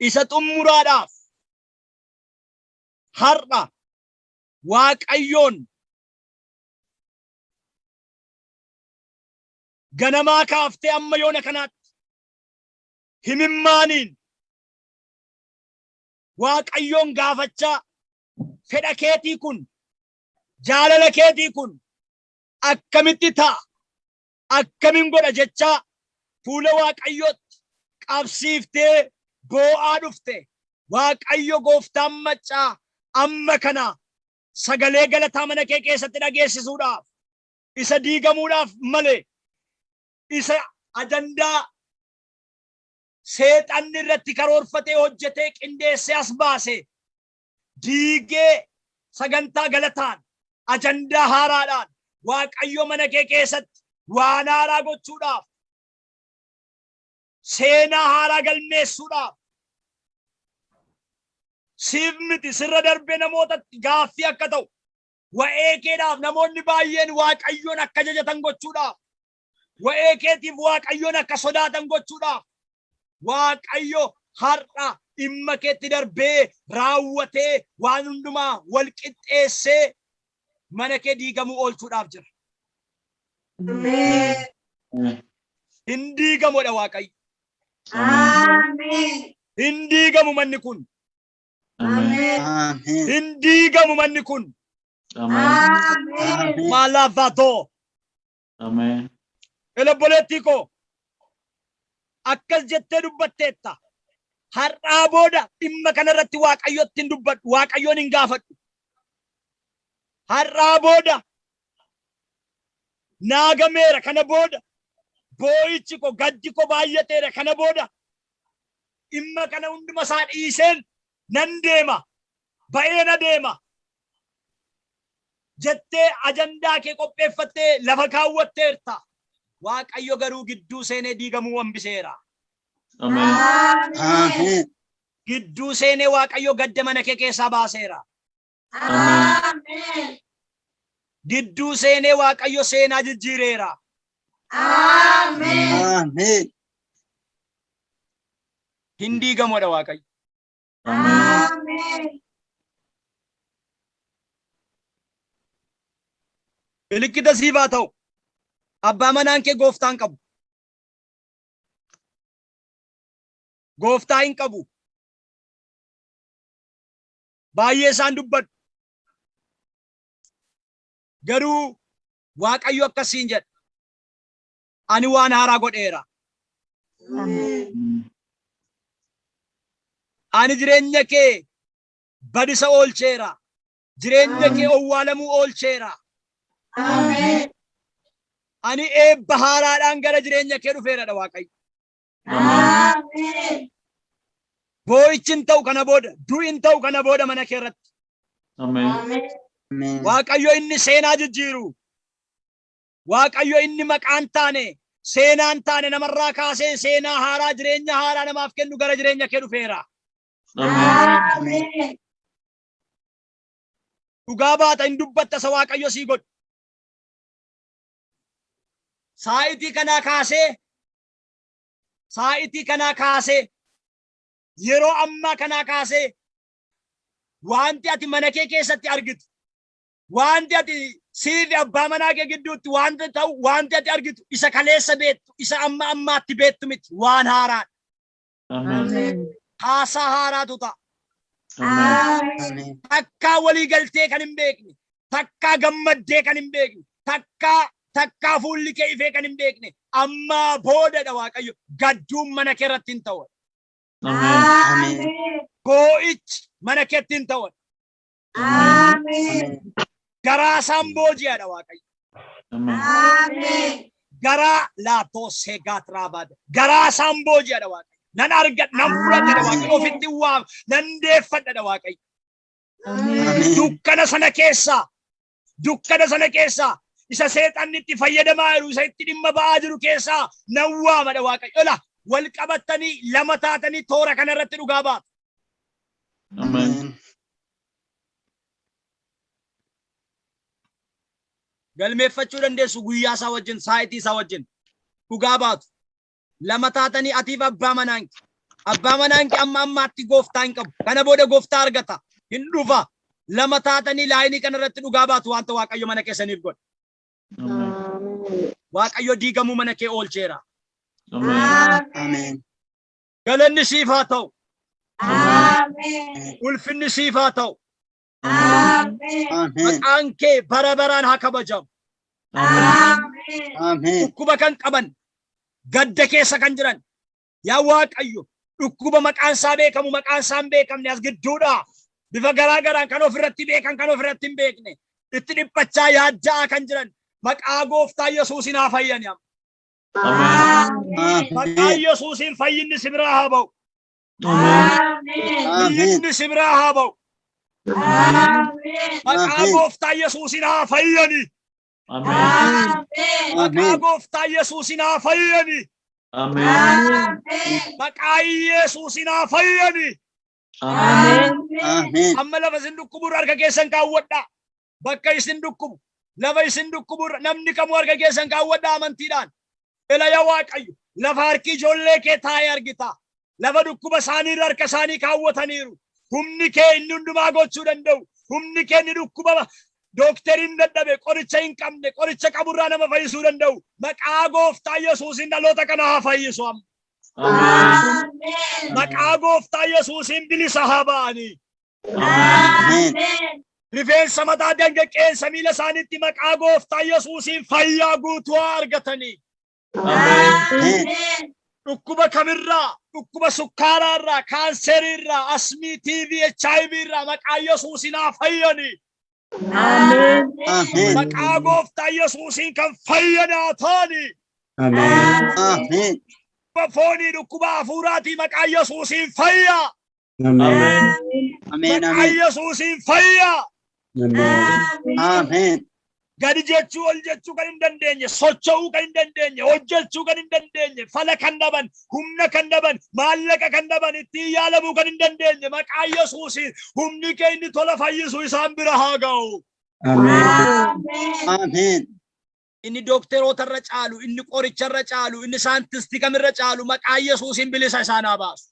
S1: isa xummuraadhaaf har'a Waaqayyoon ganamaa kaaftee amma yoona kanaatti himimmaaniin Waaqayyoon gaafachaa, fedha keetii kun, jaalala keetii kun akkamitti ta'a, akkamin godha jechaa fuula Waaqayyootti qabsiiftee boo'aa dhufte. Waaqayyo gooftaan maccaa amma kana sagalee galataa mana kee keessatti dhageessisuudhaaf, isa diigamuudhaaf malee, isa ajandaa seexanni irratti karoorfatee hojjetee qindeessee as baase diigee sagantaa galataan, ajandaa haaraadhaan Waaqayyo mana kee keessatti waan haaraa gochuudhaaf, seenaa haaraa galmeessuudhaaf, siif miti sirra darbee namootatti gaaffii akka ta'u, wa'ee keedhaaf namoonni baay'een Waaqayyoon akka jajatan gochuudhaaf, wa'ee keetiif Waaqayyoon akka sodaatan gochuudhaaf, Waaqayyo har'a dhimma keetti darbee raawwatee waan hundumaa wal qixxeessee mana kee diigamuu oolchuudhaaf jira. Hin diigamudha Waaqayyo. Hin diigamu manni kun.
S2: Amen.
S1: Hin diigamu manni kun. Malavato.
S3: Amen.
S1: Elobboleettii koo akkas jettee dubbatteetta. Har'aa booda dhimma kanarratti Waaqayyotti hin dubbadhu, Waaqayyoon hin gaafadhu. Har'aa booda naagameera, kana booda boo'ichi koo, gaddi koo baay'ateera, kana booda dhimma kana hunduma isaa dhiiseen nan deema, ba'ee na deema jettee ajandaa kee qopheeffattee lafa kaawwatteerta. Waaqayyo garuu gidduu seenee diigamuu hambiseera.
S3: Amen.
S2: Amen.
S1: Gidduu seenee Waaqayyo gadda mana kee keessaa baaseera.
S3: Amen.
S1: Gidduu seenee Waaqayyo seenaa jijjiireera.
S2: Amen.
S1: Hin diigamudha Waaqayyo.
S3: Amen.
S1: Milikkita siif haa ta'u. Abbaa manaan kee gooftaa hin qabu. Gooftaa hin qabu. Baay'ee isaan dubbadhu. Garuu Waaqayyo akkasiin jedha. Ani waan haaraa godheera. Ani jireenya kee badisa oolcheera. jireenya kee owwaalamuu oolcheera. Ani eebba haaraadhaan gara jireenya kee dhufeeradha Waaqayyo. Boo'ichin ta'u kana booda, du'in ta'u kana booda mana kee irratti. Waaqayyo inni seenaa jijjiiru. Waaqayyo inni maqaan taane, seenaan taane namarraa kaasee seenaa haaraa, jireenya haaraa namaaf kennu gara jireenya kee dhufeera. Dhugaa baata hin dubbatta sa Waaqayyo sii godhu. Saayitii kanaa kaasee yeroo ammaa kanaa kaasee wanti ati mana kee keessatti argitu, wanti ati siifi abbaa manaa kee gidduutti wanti ati argitu isa kaleessa beektu, isa amma ammaatti beektu miti, waan haaraadha. Haasaa haaraatu ta'a. Takkaa walii galtee kan hin beekne, takkaa gammaddee kan hin beekne, takkaa fuulli kee ifee kan hin beekne, ammaa boodadha Waaqayyo gadduun mana kee irratti hin ta'u. Boo'ichi mana keetti hin ta'u. Garaasaan booji'aadha Waaqayyo. Garaa laatoo seegaa tiraabada. Garaasaan booji'aadha Waaqayyo. Nan argadha, nan fudhadha Waaqayyo. Ofitti waam, nan deeffadha Waaqayyo. Dukkana sana keessaa isa seexanni itti fayyadamaa jiru, isa itti dhimma ba'aa jiru keessaa nan waamadha Waaqayyo. Ola wal qabattanii lama taatanii toora kana irratti dhugaa baatu. Galmeeffachuu dandeessu guyyaa isaa wajjin, saayitii isaa wajjin dhugaa baatu. Lama taatanii atiif abbaa manaanki. Abbaa manaanki amma ammaatti gooftaa hin qabu. Kana booda gooftaa argata. Hin dhufa. Lama taatanii laayinii kana irratti dhugaa baatu wanta Waaqayyo mana keessaniif godha. Waaqayyo diigamuu mana kee oolcheera. Galanni siif haa ta'u. Ulfinni siif haa ta'u. Maqaan kee bara baraan haa kabajamu. Dhukkuba kan qaban, gadda keessa kan jiran, yaa Waaqayyo dhukkuba maqaan isaa beekamu, maqaan isaa hin beekamne as gidduudha. Bifa garaa garaan kan ofirratti beekan, kan ofirratti hin beekne, itti dhiphachaa yaadda'aa kan jiran, maqaa gooftaa Yesuusin haa fayyan. Maqaa Yesuusin fayyinni si biraa haa ba'u. Fayyinni si biraa haa ba'u. Maqaa gooftaa Yesuusin haa fayyani. Maqaa gooftaa Yesuusin haa fayyani. Maqaa Yesuusin haa fayyani. Amma lafa isin dhukkuburra harka keessan kaawwadhaa. Bakka isin dhukkubu, lafa isin dhukkuburra namni kamuu harka keessan kaawwadhaa amantiidhaan. Ela yaa Waaqayyo, lafa harki ijoollee kee taa'ee argita. Lafa dhukkuba isaaniirra harka isaanii kaawwataniiru. Humni kee inni hundumaa gochuu danda'u. Humni kee inni dhukkuba dookteriin dadhabe, qoricha hin qabne, qoricha qaburraa nama fayyisuu danda'u. Maqaa gooftaa Yesuusin dhaloota kana haa fayyisu amma. Maqaa gooftaa Yesuusin bilisa haa ba'anii. Rifeensa mataa dangaqqeensa miila isaaniitti maqaa gooftaa Yesuusin fayyaa guutuu haa argatanii. Dhukkuba kamirraa, dhukkuba sukkaaraarraa, kaanseeriirraa, asmii, TV, HIV irraa maqaa Yesuusin haa fayyanii. Maqaa gooftaa Yesuusin kan fayyan haa ta'anii. Dhukkuba foonii, dhukkuba hafuuraatii maqaa Yesuusin fayyaa. Maqaa Yesuusin fayyaa. Gadi jechuu ol jechuu kan hin dandeenye, socho'uu kan hin dandeenye, hojjechuu kan hin dandeenye, fala kan dhaban, humna kan dhaban, maallaqa kan dhaban, ittiin yaalamuu kan hin dandeenye, maqaa Yesuusin humni kee inni tola fayyisu isaan bira haa ga'u. Inni dookterootarra caalu, inni qoricharra caalu, inni saayintistii kamirra caalu, maqaa Yesuusin bilisa isaan haa baasu.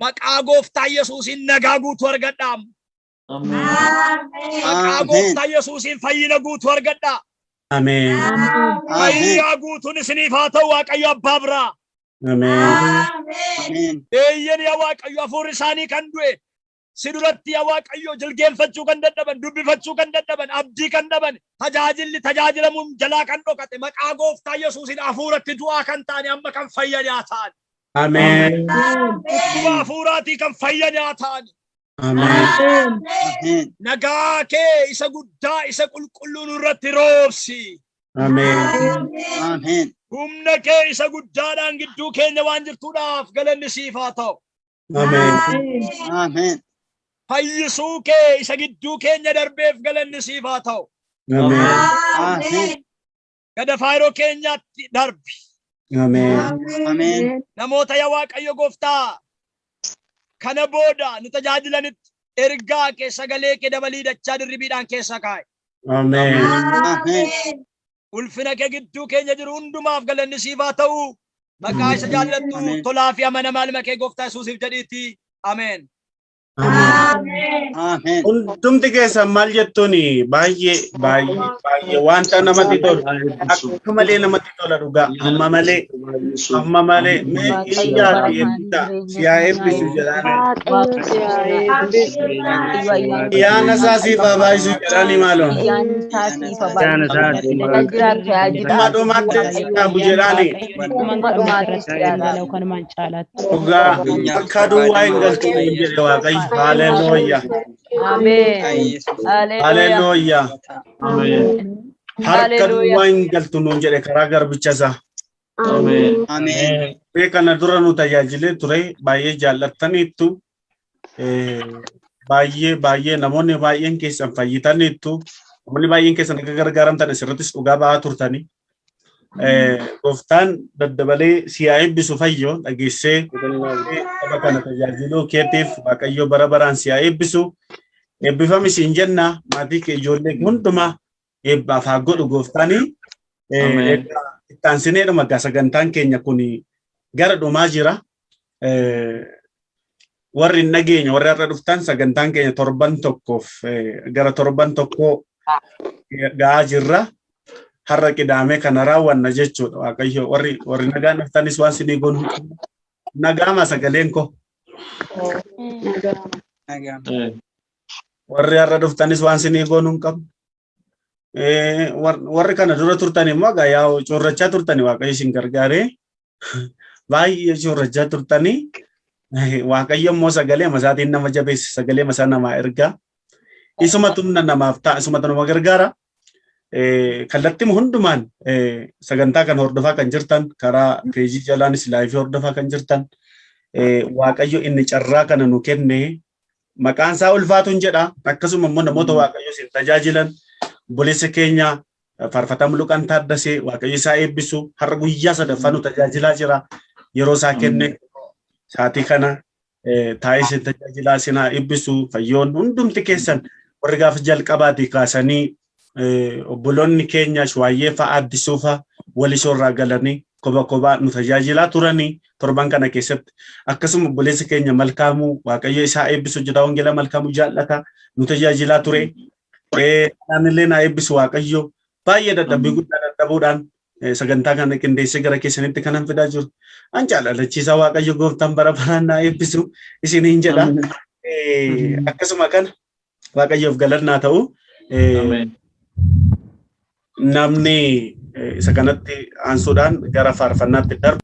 S1: Maqaa gooftaa Yesuusin nagaa guutuu argadhaa. Maqaa gooftaa Yesuusin fayyina guutuu argadhaa. Fayyaa guutuun isiniif haa ta'u Waaqayyo abbaa biraa. Eeyyan yaa Waaqayyo hafuurri isaanii kan du'e si duratti yaa Waaqayyo jilgeenfachuu kan dadhaban, dubbifachuu kan dadhaban, abdii kan dhaban, tajaajilamuun jalaa kan dhokate maqaa gooftaa Yesuusin hafuuratti du'aa kan ta'an amma kan fayyan haa ta'an. Dhukkuba hafuuraatii kan fayyan haa ta'an.
S5: Amen.
S2: Amen.
S1: Nagaa kee isa guddaa isa qulqulluu nurratti roobsi.
S5: Amen.
S2: Amen.
S1: Humna kee isa guddaadhaan gidduu keenya waan jirtuudhaaf galanni siif haa ta'u.
S5: Amen.
S2: Amen.
S1: Fayyisuu kee isa gidduu keenya darbeef galanni siif haa ta'u.
S5: Amen.
S2: Amen.
S1: Gada faayiroo keenyaatti darbi.
S5: Amen.
S2: Amen.
S1: Namoota yaa Waaqayyo Gooftaa kana booda nu tajaajilanitti ergaa kee sagalee kee dabalii dachaa dirribiidhaan keessa kaa'e.
S5: Amen.
S2: Amen.
S1: Ulfina kee gidduu keenya jiru hundumaaf galanni siif haa ta'u. Maqaa isa jaallattu tolaa fi amanamaa ilma kee Gooftaa Yesuusiif jedhiitii. Ameen.
S2: Amen.
S5: Hundumti keessan maal jettuuni baay'ee wanta namatti tolu akka malee namatti tola dhugaa amma malee iyyaa siyaa eebbisu jedhani yaana isaa siifaa baay'isu jedhani maaloon dhuma dhumaatti dhaabu jedhani dhugaa akka duwwaa hin galchine hin jedhe Waaqayyo. Hallelujah.
S6: Amen.
S5: Hallelujah.
S3: Amen.
S5: Harka duwwaa hin galtu nuun jedhe karaa garbichasaa.
S3: Amen.
S2: Amen.
S5: Kana dura nu tajaajilee ture baay'ee jaallattaniittu baay'ee namoonni baay'een keessan fayyitaniittu namoonni baay'een keessan akka gargaaramtan asirrattis dhugaa ba'aa turtani. Gooftaan daddabalee siyaa eebbisu fayyoo dhageessee saba kana tajaajiluu keetiif Waaqayyo bara baraan siyaa eebbisu eebbifami siin jenna maatii kee ijoollee hundumaa eebbaaf haa godhu gooftaanii ittaansineedhuma gaa sagantaan keenya kun gara dhumaa jira warri hin dhageenye warri har'a dhuftan sagantaan keenya torban tokkoof gara torban tokkoo ga'aa jirra. Har'a qidaamee kana raawwanna jechuudha Waaqayyo warri nagaan dhuftanis waan sinii goonu nagaama sagaleen ko warri har'a dhuftanis waan sinii goonu hin qabu warri kana dura turtan immoo yaa coorrachaa turtani Waaqayyo isin gargaaree baay'ee coorrachaa turtani Waaqayyo immoo sagalee masaatiin nama jabeessa sagalee masaa namaa ergaa isumatu namaaf ta'a isumatu nama gargaara. Kallattii hundumaan sagantaa kan hordofaa kan jirtan karaa peejii jalaanis laayifii hordofaa kan jirtan Waaqayyo inni carraa kana nu kenne maqaan isaa ulfaatuun jedha akkasuma immoo namoota Waaqayyo isin tajaajilan obboleessa keenya Faarfataa Muluqaan Taaddasee Waaqayyo isaa eebbisu har'a guyyaa sadaffaa nu tajaajilaa jira yeroo isaa kenne saatii kana taa'ee isin tajaajilaa isinaa eebbisu fayyoon hundumti keessan warri gaafa jalqabaati kaasanii obboloonni keenya Shuwaayyee fa'aa Addisuufa walisoorraa galanii kophaa nu tajaajilaa turanii torban kana keessatti akkasuma obboleessi keenya Malkaamuu Waaqayyo isaa eebbisu jedha wangeela Malkaamuu jaallata nu tajaajilaa ture anillee na eebbisu Waaqayyo baay'ee dadhabbii guddaa dadhabuudhaan sagantaa kana qindeessee gara keessanitti kanan fidaa jiru an jaalachiisaa Waaqayyo gooftaan bara baraan na eebbisu isiniin jedha akkasuma kana Waaqayyoof galannaa ta'u namni isa kanatti aansuudhaan gara faarfannaatti darbu